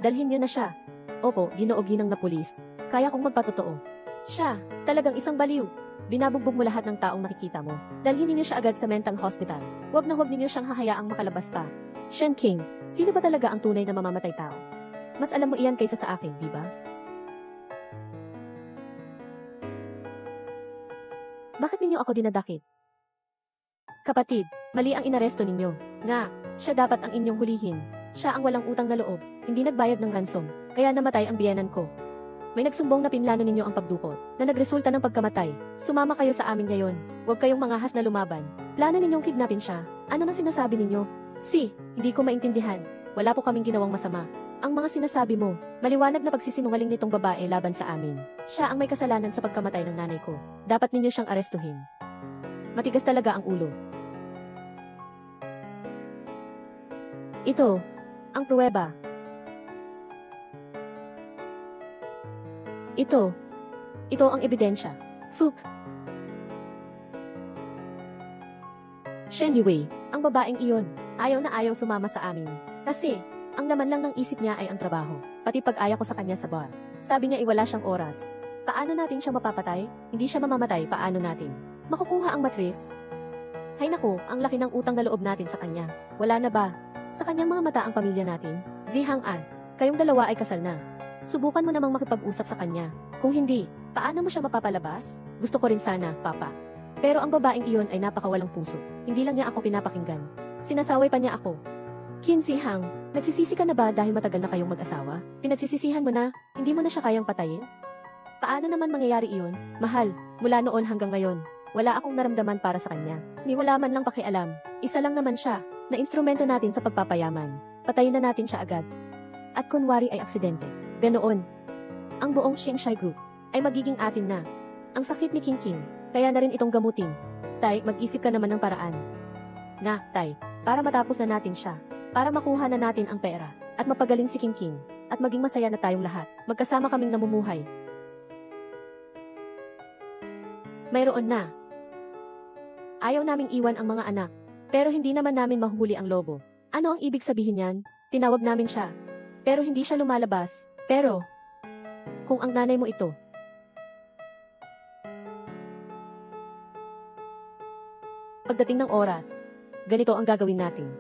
Dalhin niyo na siya. Opo, ginoo-ginang na pulis. Kaya kong magpatotoo. Siya, talagang isang baliw. Binabugbog mo lahat ng taong nakikita mo. Dalhin niyo siya agad sa mental hospital. Huwag na huwag ninyo siyang hahayaang makalabas pa. Shen King, sino ba talaga ang tunay na mamamatay tao? Mas alam mo iyan kaysa sa akin, di ba? Bakit ninyo ako dinadakip? Kapatid, mali ang inaresto ninyo. Nga, siya dapat ang inyong hulihin. Siya ang walang utang na loob, hindi nagbayad ng ransom, kaya namatay ang biyenan ko. May nagsumbong na pinlano ninyo ang pagdukot, na nagresulta ng pagkamatay. Sumama kayo sa amin ngayon. Huwag kayong mangahas na lumaban. Plano ninyong kidnapin siya. Ano nang sinasabi ninyo? Hindi ko maintindihan. Wala po kaming ginawang masama. Ang mga sinasabi mo, maliwanag na pagsisinungaling nitong babae laban sa amin. Siya ang may kasalanan sa pagkamatay ng nanay ko. Dapat ninyo siyang arestuhin. Matigas talaga ang ulo. Ito, ang pruweba. Ito ang ebidensya. Fuck. Shen Yue, ang babaeng iyon, ayaw na ayaw sumama sa amin. Kasi, ang laman lang ng isip niya ay ang trabaho. Pati pag-aya ko sa kanya sa bar. Sabi niya iwala siyang oras. Paano natin siya mapapatay? Hindi siya mamamatay, paano natin? Makukuha ang matris? Hay naku, ang laki ng utang na loob natin sa kanya. Wala na ba? Sa kanyang mga mata ang pamilya natin? Zihang An, kayong dalawa ay kasal na. Subukan mo namang makipag-usap sa kanya. Kung hindi, paano mo siya mapapalabas? Gusto ko rin sana, Papa. Pero ang babaeng iyon ay napakawalang puso. Hindi lang niya ako pinapakinggan. Sinasaway pa niya ako. Qin Zihang, nagsisisi ka na ba dahil matagal na kayong mag-asawa? Pinagsisisihan mo na, hindi mo na siya kayang patayin? Paano naman mangyayari iyon? Mahal, mula noon hanggang ngayon, wala akong naramdaman para sa kanya. Ni wala man lang pakialam. Isa lang naman siya, na instrumento natin sa pagpapayaman. Patayin na natin siya agad. At kunwari ay aksidente. Ganoon. Ang buong Xingshai Group ay magiging atin na. Ang sakit ni King King, kaya na rin itong gamutin. Tay, mag-isip ka naman ng paraan. Nga, Tay, para matapos na natin siya. Para makuha na natin ang pera, at mapagaling si King King, at maging masaya na tayong lahat. Magkasama kaming namumuhay. Mayroon na. Ayaw naming iwan ang mga anak, pero hindi naman namin mahuli ang lobo. Ano ang ibig sabihin yan? Tinawag namin siya. Pero hindi siya lumalabas. Pero, kung ang nanay mo ito, pagdating ng oras, ganito ang gagawin natin.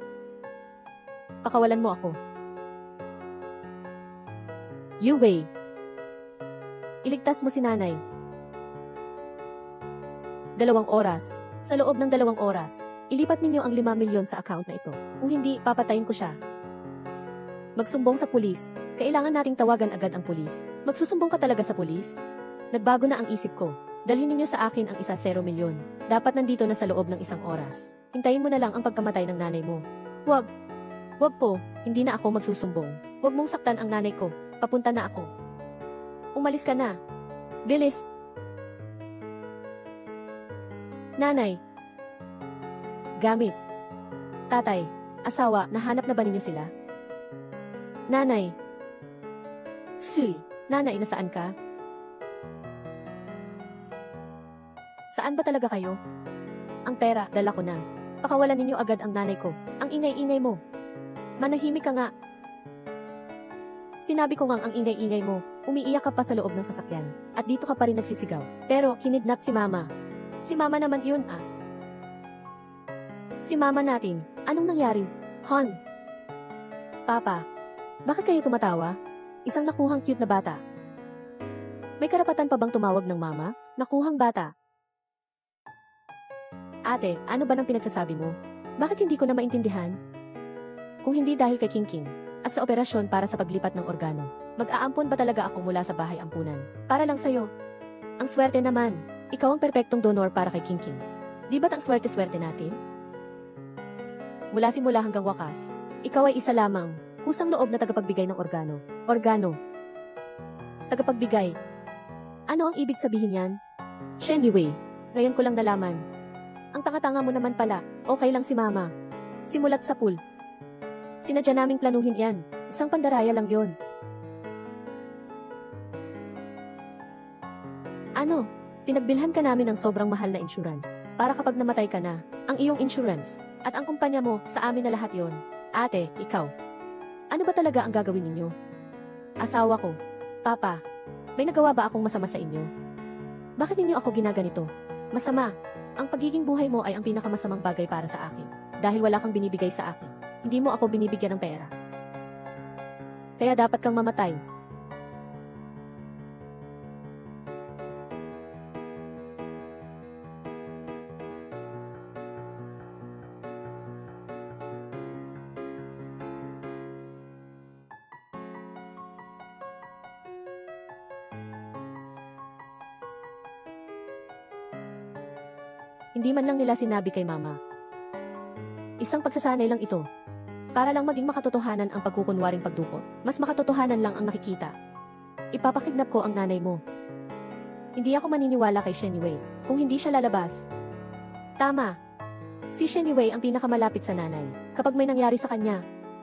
Pakawalan mo ako. Yu Wei. Iligtas mo si nanay. 2 oras. Sa loob ng 2 oras, ilipat ninyo ang 5 milyon sa account na ito. Kung hindi, papatayin ko siya. Magsumbong sa pulis. Kailangan nating tawagan agad ang pulis. Magsusumbong ka talaga sa pulis? Nagbago na ang isip ko. Dalhin ninyo sa akin ang 1 milyon. Dapat nandito na sa loob ng 1 oras. Hintayin mo na lang ang pagkamatay ng nanay mo. Huwag. Huwag po, hindi na ako magsusumbong. Huwag mong saktan ang nanay ko. Papunta na ako. Umalis ka na. Bilis. Nanay. Gamit. Tatay. Asawa, nahanap na ba ninyo sila? Nanay. Nanay, nasaan ka? Saan ba talaga kayo? Ang pera, dala ko na. Pakawalan ninyo agad ang nanay ko. Ang ingay-ingay mo. Manahimik ka nga. Sinabi ko ngang ang ingay-ingay mo. Umiiyak ka pa sa loob ng sasakyan. At dito ka pa rin nagsisigaw. Pero, kinidnap si Mama. Si Mama naman yun, ah. Si Mama natin. Anong nangyari? Han. Papa. Bakit kayo tumatawa? Isang nakuhang cute na bata. May karapatan pa bang tumawag ng mama? Nakuhang bata. Ate, ano ba nang pinagsasabi mo? Bakit hindi ko na maintindihan? Kung hindi dahil kay King King, at sa operasyon para sa paglipat ng organo, mag-aampon ba talaga ako mula sa bahay ampunan? Para lang sa'yo. Ang swerte naman, ikaw ang perpektong donor para kay King King. Di ba't ang swerte-swerte natin? Mula simula hanggang wakas, ikaw ay isa lamang, kusang loob na tagapagbigay ng organo. Organo. Tagapagbigay. Ano ang ibig sabihin yan? Shen Yue, ngayon ko lang nalaman. Ang tanga-tanga mo naman pala, okay lang si Mama. Simulat sa pool. Sinadya naming planuhin yan. Isang pandaraya lang yon. Ano? Pinagbilhan ka namin ng sobrang mahal na insurance. Para kapag namatay ka na, ang iyong insurance, at ang kumpanya mo, sa amin na lahat yon. Ate, ikaw. Ano ba talaga ang gagawin ninyo? Asawa ko. Papa, may nagawa ba akong masama sa inyo? Bakit ninyo ako ginaganito? Masama. Ang pagiging buhay mo ay ang pinakamasamang bagay para sa akin. Dahil wala kang binibigay sa akin. Hindi mo ako binibigyan ng pera. Kaya dapat kang mamatay. Hindi man lang nila sinabi kay mama. Isang pagsasanay lang ito. Para lang maging makatotohanan ang pagkukunwaring pagdukot. Mas makatotohanan lang ang nakikita. Ipapakidnap ko ang nanay mo. Hindi ako maniniwala kay Shen Yue kung hindi siya lalabas. Tama. Si Shen Yue ang pinakamalapit sa nanay. Kapag may nangyari sa kanya,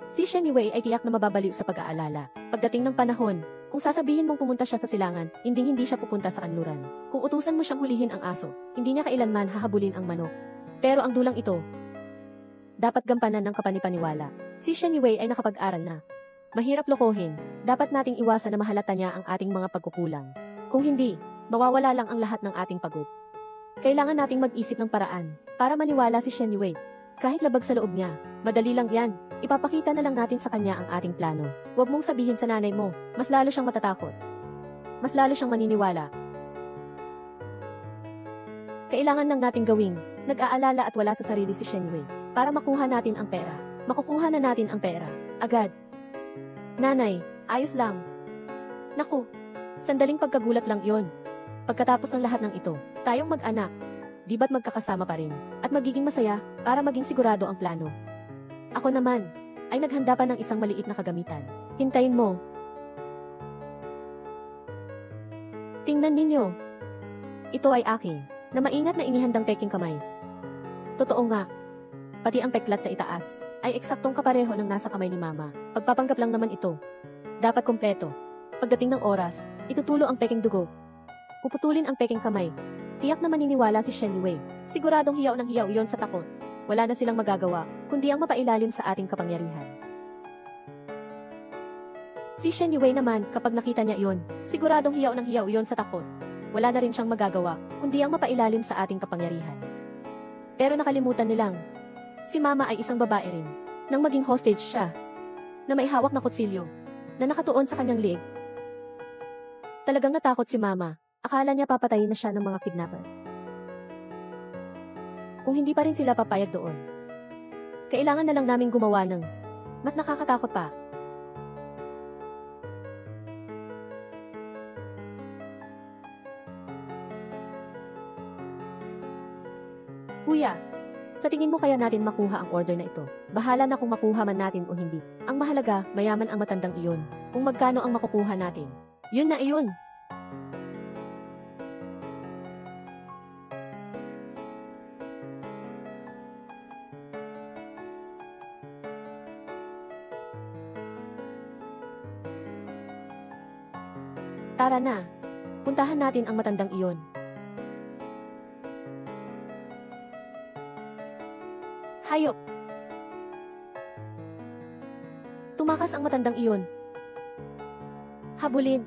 si Shen Yue ay tiyak na mababaliw sa pag-aalala. Pagdating ng panahon, kung sasabihin mong pumunta siya sa silangan, hindi siya pupunta sa kanluran. Kung utusan mo siyang hulihin ang aso, hindi niya kailanman hahabulin ang manok. Pero ang dulang ito, dapat gampanan ng kapanipaniwala. Si Shen Yue ay nakapag-aral na. Mahirap lokohin, dapat nating iwasan na mahalata niya ang ating mga pagkukulang. Kung hindi, mawawala lang ang lahat ng ating pagod. Kailangan nating mag-isip ng paraan para maniwala si Shen Yue. Kahit labag sa loob niya, madali lang yan. Ipapakita na lang natin sa kanya ang ating plano. Huwag mong sabihin sa nanay mo, mas lalo siyang matatakot. Mas lalo siyang maniniwala. Kailangan lang nating gawing, nag-aalala at wala sa sarili si Shen Yue, para makuha natin ang pera. Makukuha na natin ang pera. Agad. Nanay, ayos lang. Naku, sandaling pagkagulat lang yon. Pagkatapos ng lahat ng ito, tayong mag-anak, di ba't magkakasama pa rin, at magiging masaya, para maging sigurado ang plano. Ako naman, ay naghanda pa ng isang maliit na kagamitan. Hintayin mo. Tingnan ninyo. Ito ay akin, na maingat na inihandang peking kamay. Totoo nga. Pati ang peklat sa itaas, ay eksaktong kapareho ng nasa kamay ni Mama. Pagpapanggap lang naman ito. Dapat kompleto. Pagdating ng oras, itutulo ang peking dugo. Puputulin ang peking kamay. Tiyak na maniniwala si Shen Yue. Siguradong hiyaw ng hiyaw iyon sa takot. Wala na silang magagawa, kundi ang mapailalim sa ating kapangyarihan. Si Shen Yue naman, kapag nakita niya iyon, siguradong hiyaw ng hiyaw iyon sa takot. Wala na rin siyang magagawa, kundi ang mapailalim sa ating kapangyarihan. Pero nakalimutan nilang, si Mama ay isang babae rin. Nang maging hostage siya, na may hawak na kutsilyo, na nakatuon sa kanyang liig. Talagang natakot si Mama, akala niya papatayin na siya ng mga kidnapper. Kung hindi pa rin sila papayag doon, kailangan na lang naming gumawa ng mas nakakatakot pa. Kuya, sa tingin mo kaya natin makuha ang order na ito? Bahala na kung makuha man natin o hindi. Ang mahalaga, mayaman ang matandang iyon. Kung magkano ang makukuha natin. Yun na iyon. Tara na. Puntahan natin ang matandang iyon. Hayop! Tumakas ang matandang iyon. Habulin.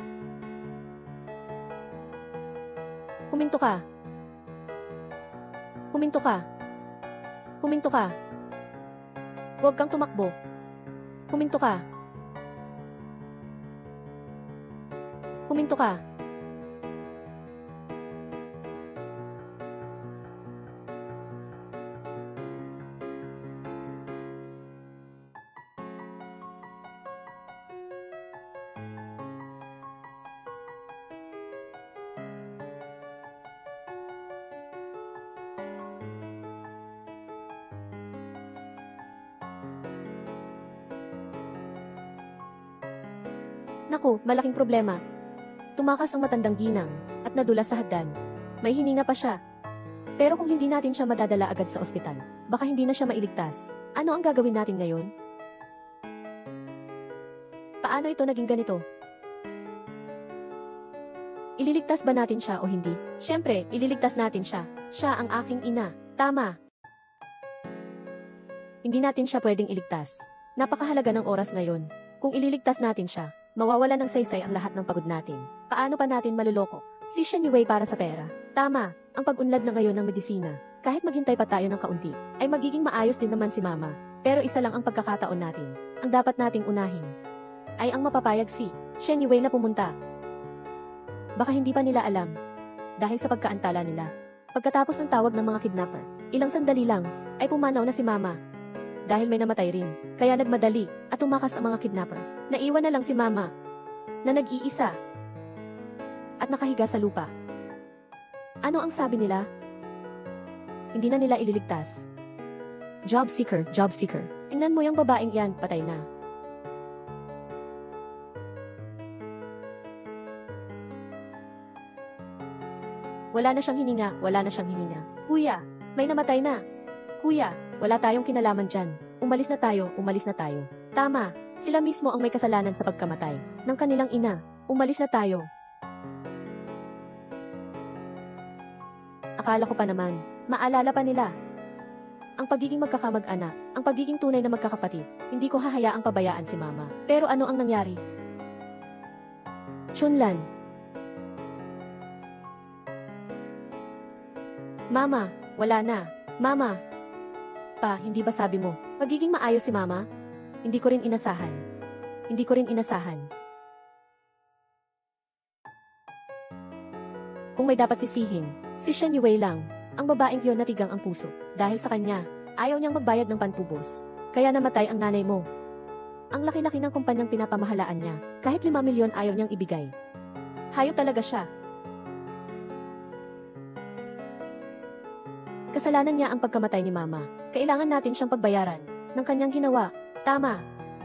Huminto ka. Huminto ka. Huminto ka. Huwag kang tumakbo. Huminto ka. Huminto ka. Naku, malaking problema. Tumakas ang matandang ginang, at nadulas sa hagdan. May hininga pa siya. Pero kung hindi natin siya madadala agad sa ospital, baka hindi na siya mailigtas. Ano ang gagawin natin ngayon? Paano ito naging ganito? Ililigtas ba natin siya o hindi? Siyempre, ililigtas natin siya. Siya ang aking ina. Tama. Hindi natin siya pwedeng iligtas. Napakahalaga ng oras ngayon. Kung ililigtas natin siya, mawawala ng saysay ang lahat ng pagod natin. Paano pa natin maluloko? Si Shen Yue para sa pera. Tama, ang pag-unlad na ngayon ng medisina. Kahit maghintay pa tayo ng kaunti, ay magiging maayos din naman si Mama. Pero isa lang ang pagkakataon natin. Ang dapat nating unahin. ay ang mapapayag si Shen Yue na pumunta. Baka hindi pa nila alam. Dahil sa pagkaantala nila. Pagkatapos ng tawag ng mga kidnapper, ilang sandali lang, ay pumanaw na si Mama. Dahil may namatay rin, kaya nagmadali, at tumakas ang mga kidnapper. Naiwan na lang si Mama, na nag-iisa, at nakahiga sa lupa. Ano ang sabi nila? Hindi na nila ililigtas. Job seeker, job seeker. Tingnan mo yung babaeng yan, patay na. Wala na siyang hininga, wala na siyang hininga. Kuya, may namatay na. Kuya, wala tayong kinalaman dyan. Umalis na tayo, umalis na tayo. Tama, sila mismo ang may kasalanan sa pagkamatay ng kanilang ina. Umalis na tayo. Akala ko pa naman, maalala pa nila. Ang pagiging magkakamag-anak, ang pagiging tunay na magkakapatid, hindi ko hahayaang pabayaan si Mama. Pero ano ang nangyari? Chunlan. Mama, wala na. Mama. Pa, hindi ba sabi mo, magiging maayos si Mama? Hindi ko rin inasahan. Hindi ko rin inasahan. Kung may dapat sisihin, si Shen Yue lang, ang babaeng yun natigang ang puso. Dahil sa kanya, ayaw niyang magbayad ng pantubos. Kaya namatay ang nanay mo. Ang laki-laki ng kumpanyang pinapamahalaan niya, kahit 5 milyon ayaw niyang ibigay. Hayop talaga siya. Kasalanan niya ang pagkamatay ni Mama. Kailangan natin siyang pagbayaran ng kanyang ginawa. Tama.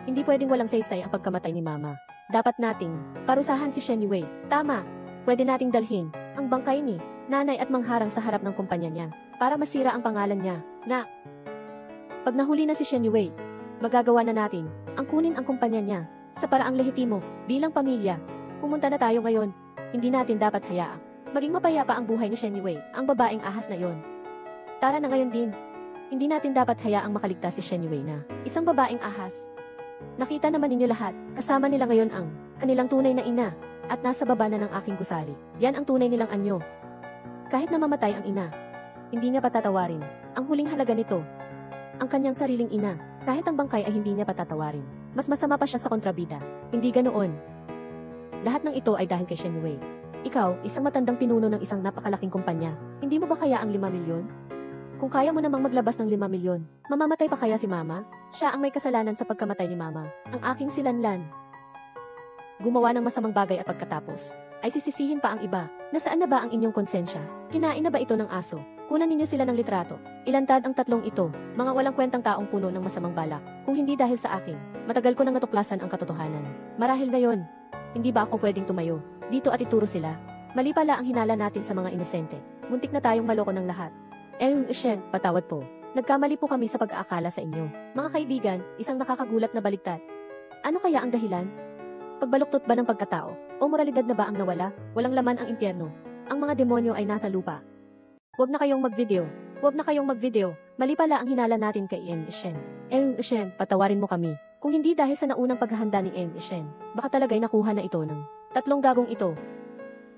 Hindi pwedeng walang saysay ang pagkamatay ni Mama. Dapat nating parusahan si Shen Yue. Tama. Pwede nating dalhin ang bangkay ni nanay at mangharang sa harap ng kumpanya niya para masira ang pangalan niya. Na, pag nahuli na si Shen Yue, magagawa na natin ang kunin ang kumpanya niya sa paraang lehitimo bilang pamilya. Pumunta na tayo ngayon. Hindi natin dapat hayaang maging mapayapa ang buhay ni Shen Yue, ang babaeng ahas na yon. Tara na ngayon din. Hindi natin dapat hayaang makaligtas si Shen Yue na isang babaeng ahas. Nakita naman ninyo lahat, kasama nila ngayon ang kanilang tunay na ina, at nasa baba na ng aking gusali. Yan ang tunay nilang anyo. Kahit na mamatay ang ina, hindi niya patatawarin ang huling halaga nito. Ang kanyang sariling ina, kahit ang bangkay ay hindi niya patatawarin. Mas masama pa siya sa kontrabida. Hindi ganoon. Lahat ng ito ay dahil kay Shen Yue. Ikaw, isang matandang pinuno ng isang napakalaking kumpanya, hindi mo ba kaya ang 5 milyon? Kung kaya mo namang maglabas ng 5 milyon, mamamatay pa kaya si Mama? Siya ang may kasalanan sa pagkamatay ni Mama, ang aking silanlan. Gumawa ng masamang bagay at pagkatapos, ay sisisihin pa ang iba. Nasaan na ba ang inyong konsensya? Kinain na ba ito ng aso? Kunan ninyo sila ng litrato. Ilantad ang tatlong ito, mga walang kwentang taong puno ng masamang balak. Kung hindi dahil sa akin, matagal ko nang natuklasan ang katotohanan. Marahil ngayon, hindi ba ako pwedeng tumayo dito at ituro sila? Mali pala ang hinala natin sa mga inosente. Muntik na tayong maloko ng lahat. Shen, patawad po. Nagkamali po kami sa pag-aakala sa inyo. Mga kaibigan, isang nakakagulat na baliktad. Ano kaya ang dahilan? Pagbaluktot ba ng pagkatao? O moralidad na ba ang nawala? Walang laman ang impyerno. Ang mga demonyo ay nasa lupa. Huwag na kayong mag-video. Huwag na kayong mag-video. Mali pala ang hinala natin kay Shen. Shen, patawarin mo kami. Kung hindi dahil sa naunang paghahanda ni Shen, baka talaga'y nakuha na ito ng tatlong gagong ito.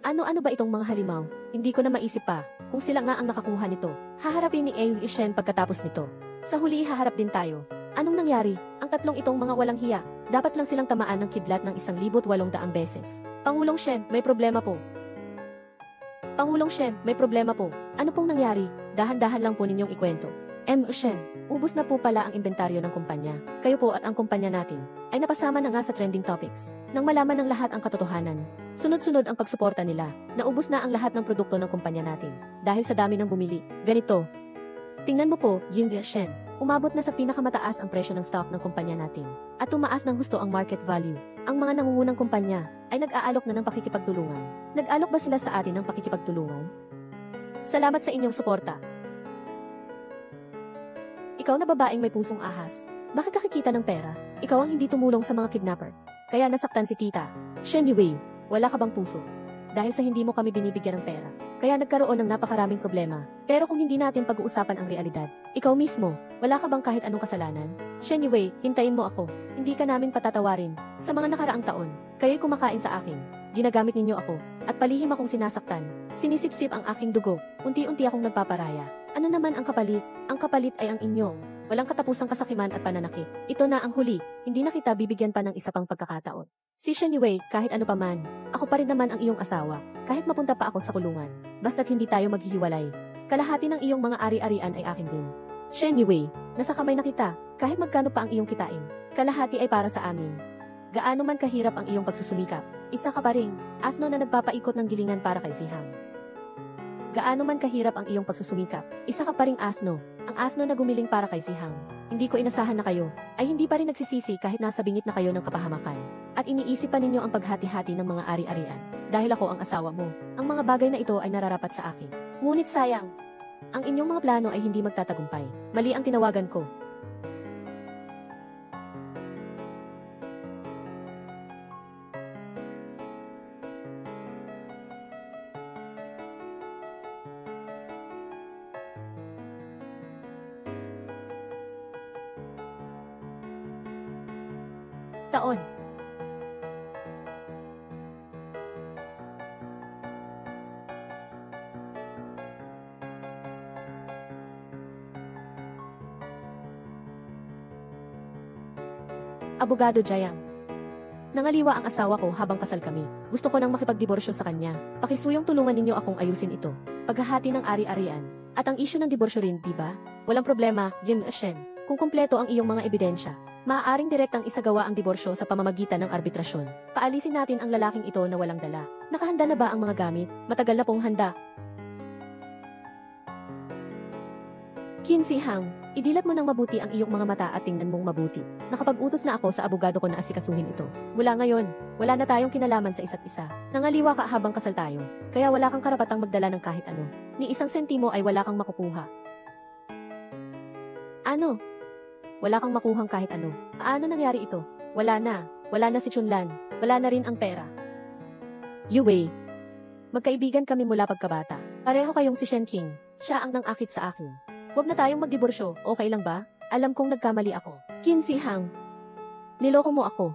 Ano-ano ba itong mga halimaw? Hindi ko na maisip pa kung sila nga ang nakakuha nito. Haharapin ni Shen pagkatapos nito. Sa huli haharap din tayo. Anong nangyari? Ang tatlong itong mga walang hiya, dapat lang silang tamaan ng kidlat ng 1,800 beses. Pangulong Shen, may problema po. Pangulong Shen, may problema po. Ano pong nangyari? Dahan-dahan lang po ninyong ikwento. Shen, ubos na po pala ang inventaryo ng kumpanya. Kayo po at ang kumpanya natin ay napasama na nga sa trending topics. Nang malaman ng lahat ang katotohanan, sunod-sunod ang pagsuporta nila. Naubos na ang lahat ng produkto ng kumpanya natin dahil sa dami ng bumili. Ganito. Tingnan mo po, Shen. Umabot na sa pinakamataas ang presyo ng stock ng kumpanya natin. At tumaas ng husto ang market value. Ang mga nangungunang kumpanya ay nag-aalok na ng pakikipagtulungan. Nag-alok ba sila sa atin ng pakikipagtulungan? Salamat sa inyong suporta. Ikaw na babaeng may pusong ahas, bakit nakikita ng pera? Ikaw ang hindi tumulong sa mga kidnapper. Kaya nasaktan si tita. Shen Yue, wala ka bang puso? Dahil sa hindi mo kami binibigyan ng pera, kaya nagkaroon ng napakaraming problema. Pero kung hindi natin pag-uusapan ang realidad, ikaw mismo, wala ka bang kahit anong kasalanan? Shen Yue, hintayin mo ako. Hindi ka namin patatawarin. Sa mga nakaraang taon, kayo'y kumakain sa akin. Ginagamit ninyo ako, at palihim akong sinasaktan. Sinisipsip ang aking dugo, unti-unti akong nagpaparaya. Ano naman ang kapalit? Ang kapalit ay ang inyong Walang katapusang kasakiman at pananakit. Ito na ang huli, hindi na kita bibigyan pa ng isa pang pagkakataon. Si Shen Yue, kahit ano pa man, ako pa rin naman ang iyong asawa, kahit mapunta pa ako sa kulungan. Basta't hindi tayo maghihiwalay. Kalahati ng iyong mga ari-arian ay akin din. Shen Yue, nasa kamay na kita, kahit magkano pa ang iyong kitain. Kalahati ay para sa amin. Gaano man kahirap ang iyong pagsusumikap, isa ka pa ring asno na nagpapaikot ng gilingan para kay Zihang. Gaano man kahirap ang iyong pagsusumikap, isa ka pa ring asno, ang asno na gumiling para kay Zihang. Hindi ko inasahan na kayo, ay hindi pa rin nagsisisi kahit nasa bingit na kayo ng kapahamakan. At iniisip pa ninyo ang paghati-hati ng mga ari-arian, dahil ako ang asawa mo. Ang mga bagay na ito ay nararapat sa akin. Ngunit sayang, ang inyong mga plano ay hindi magtatagumpay. Mali ang tinawagan ko. Taon. Abogado Jayang. Nangaliwa ang asawa ko habang kasal kami. Gusto ko nang makipagdiborsyo sa kanya. Pakisuyong tulungan ninyo akong ayusin ito. Paghahati ng ari-arian. At ang isyu ng diborsyo rin, diba? Walang problema, Jim Shen. Kung kumpleto ang iyong mga ebidensya, maaaring direktang isagawa ang diborsyo sa pamamagitan ng arbitrasyon. Paalisin natin ang lalaking ito na walang dala. Nakahanda na ba ang mga gamit? Matagal na pong handa. Qin Zihang, idilat mo ng mabuti ang iyong mga mata at tingnan mong mabuti. Nakapag-utos na ako sa abogado ko na asikasuhin ito. Mula ngayon, wala na tayong kinalaman sa isa't isa. Nangaliwa ka habang kasal tayo, kaya wala kang karapatang magdala ng kahit ano. Ni isang sentimo ay wala kang makukuha. Ano? Wala kang makuhang kahit ano. Paano nangyari ito? Wala na si Chunlan, wala na rin ang pera. Yue, magkaibigan kami mula pagkabata. Pareho kayong si Shen King, siya ang nang-akit sa akin. Huwag na tayong magdiborsyo, okay lang ba? Alam kong nagkamali ako. Qin Zihang, niloko mo ako.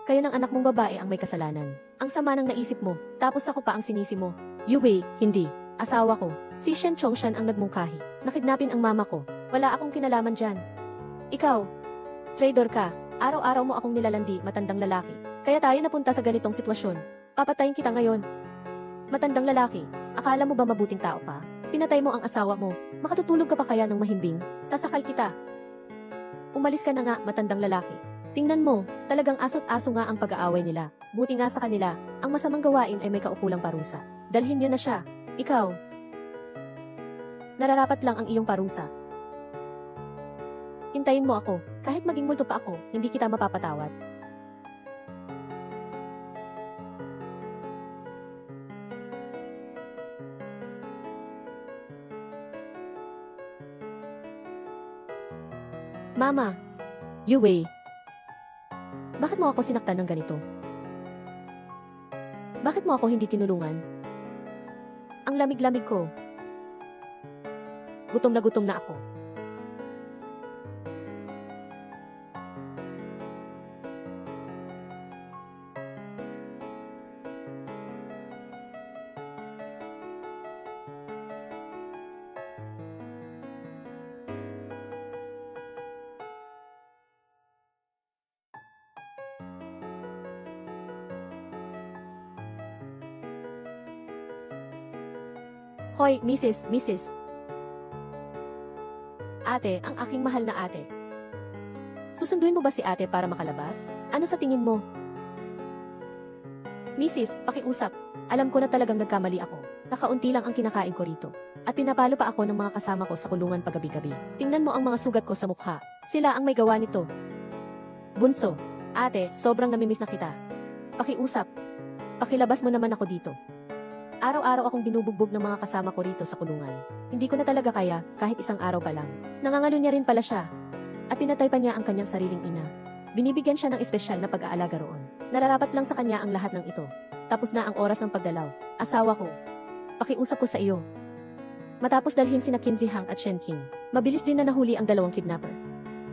Kayo ng anak mong babae ang may kasalanan. Ang sama ng naisip mo, tapos ako pa ang sinisi mo. Yue, hindi. Asawa ko, si Shen Chongshan ang nagmungkahi. Nakidnapin ang mama ko. Wala akong kinalaman dyan. Ikaw, traitor ka. Araw-araw mo akong nilalandi, matandang lalaki. Kaya tayo napunta sa ganitong sitwasyon. Papatayin kita ngayon. Matandang lalaki, akala mo ba mabuting tao pa? Pinatay mo ang asawa mo. Makatutulog ka pa kaya ng mahimbing? Sasakal kita. Umalis ka na nga, matandang lalaki. Tingnan mo, talagang aso't-aso nga ang pag-aaway nila. Buti nga sa kanila, ang masamang gawain ay may kaukulang parusa. Dalhin niyo na siya. Ikaw, nararapat lang ang iyong parusa. Hintayin mo ako, kahit maging multo pa ako, hindi kita mapapatawad. Mama, Yue, bakit mo ako sinaktan ng ganito? Bakit mo ako hindi tinulungan? Ang lamig-lamig ko. Gutom na ako. Hoy, Mrs. Ate, ang aking mahal na ate. Susunduin mo ba si ate para makalabas? Ano sa tingin mo? Mrs., pakiusap. Alam ko na talagang nagkamali ako. Kakaunti lang ang kinakain ko rito. At pinapalo pa ako ng mga kasama ko sa kulungan paggabi-gabi. Tingnan mo ang mga sugat ko sa mukha. Sila ang may gawa nito. Bunso, ate, sobrang namimiss na kita. Pakiusap. Pakilabas mo naman ako dito. Araw-araw akong binubugbog ng mga kasama ko rito sa kulungan. Hindi ko na talaga kaya, kahit isang araw pa lang. Nangangalo niya rin pala siya. At pinatay pa niya ang kanyang sariling ina. Binibigyan siya ng espesyal na pag-aalaga roon. Nararapat lang sa kanya ang lahat ng ito. Tapos na ang oras ng pagdalaw. Asawa ko. Pakiusap ko sa iyo. Matapos dalhin sina Qin Zihang at Shen King, mabilis din na nahuli ang dalawang kidnapper.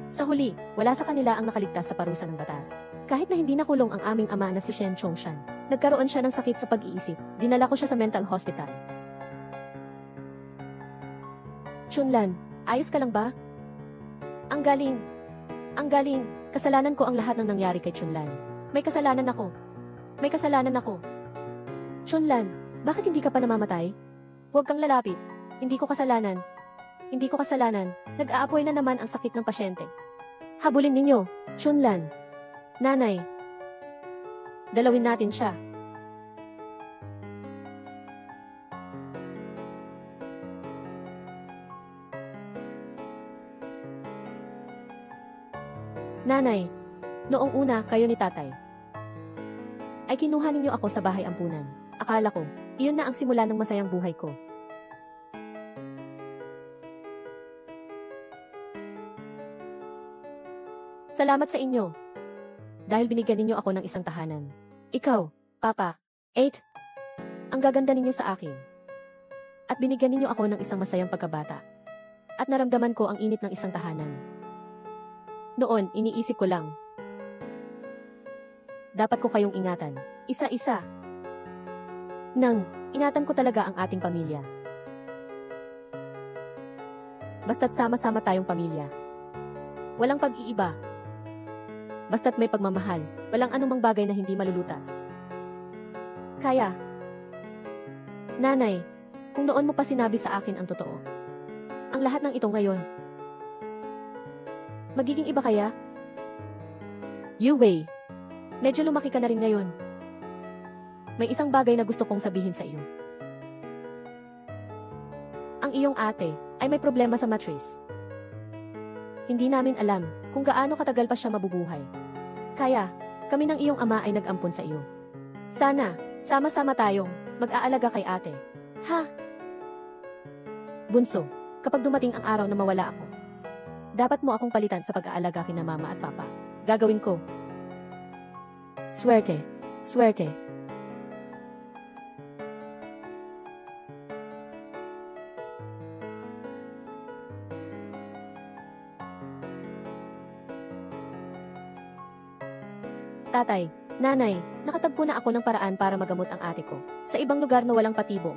Sa huli, wala sa kanila ang nakaligtas sa parusa ng batas. Kahit na hindi nakulong ang aming ama na si Shen Chongshan, nagkaroon siya ng sakit sa pag-iisip. Dinala ko siya sa mental hospital. Chunlan, ayos ka lang ba? Ang Ang galing. Ang galing. Kasalanan ko ang lahat ng nangyari kay Chunlan. May kasalanan ako. May kasalanan ako. Chunlan, bakit hindi ka pa namamatay? Huwag kang lalapit. Hindi ko kasalanan. Hindi ko kasalanan. Nag-aapoy na naman ang sakit ng pasyente. Habulin ninyo, Chunlan. Nanay. Dalawin natin siya. Nanay, noong una kayo ni tatay ay kinuha ninyo ako sa bahay ampunan. Akala ko, iyon na ang simula ng masayang buhay ko. Salamat sa inyo. Dahil binigyan ninyo ako ng isang tahanan. Ikaw, Papa, 8. Ang gaganda ninyo sa akin. At binigyan ninyo ako ng isang masayang pagkabata. At naramdaman ko ang init ng isang tahanan. Noon, iniisip ko lang. Dapat ko kayong ingatan. Isa-isa. Ingatan ko talaga ang ating pamilya. Basta't sama-sama tayong pamilya. Walang pag-iiba. Basta't may pagmamahal, walang anumang bagay na hindi malulutas. Kaya, Nanay, kung noon mo pa sinabi sa akin ang totoo, ang lahat ng ito ngayon, magiging iba kaya? Yu Wei, medyo lumaki ka na rin ngayon. May isang bagay na gusto kong sabihin sa iyo. Ang iyong ate ay may problema sa mattress. Hindi namin alam kung gaano katagal pa siya mabubuhay. Kaya, kami ng iyong ama ay nag-ampon sa iyo. Sana, sama-sama tayong mag-aalaga kay ate. Ha? Bunso, kapag dumating ang araw na mawala ako, dapat mo akong palitan sa pag-aalaga kina mama at papa. Gagawin ko. Swerte. Swerte. Tatay, nanay, nakatagpo na ako ng paraan para magamot ang ate ko sa ibang lugar na walang patibong.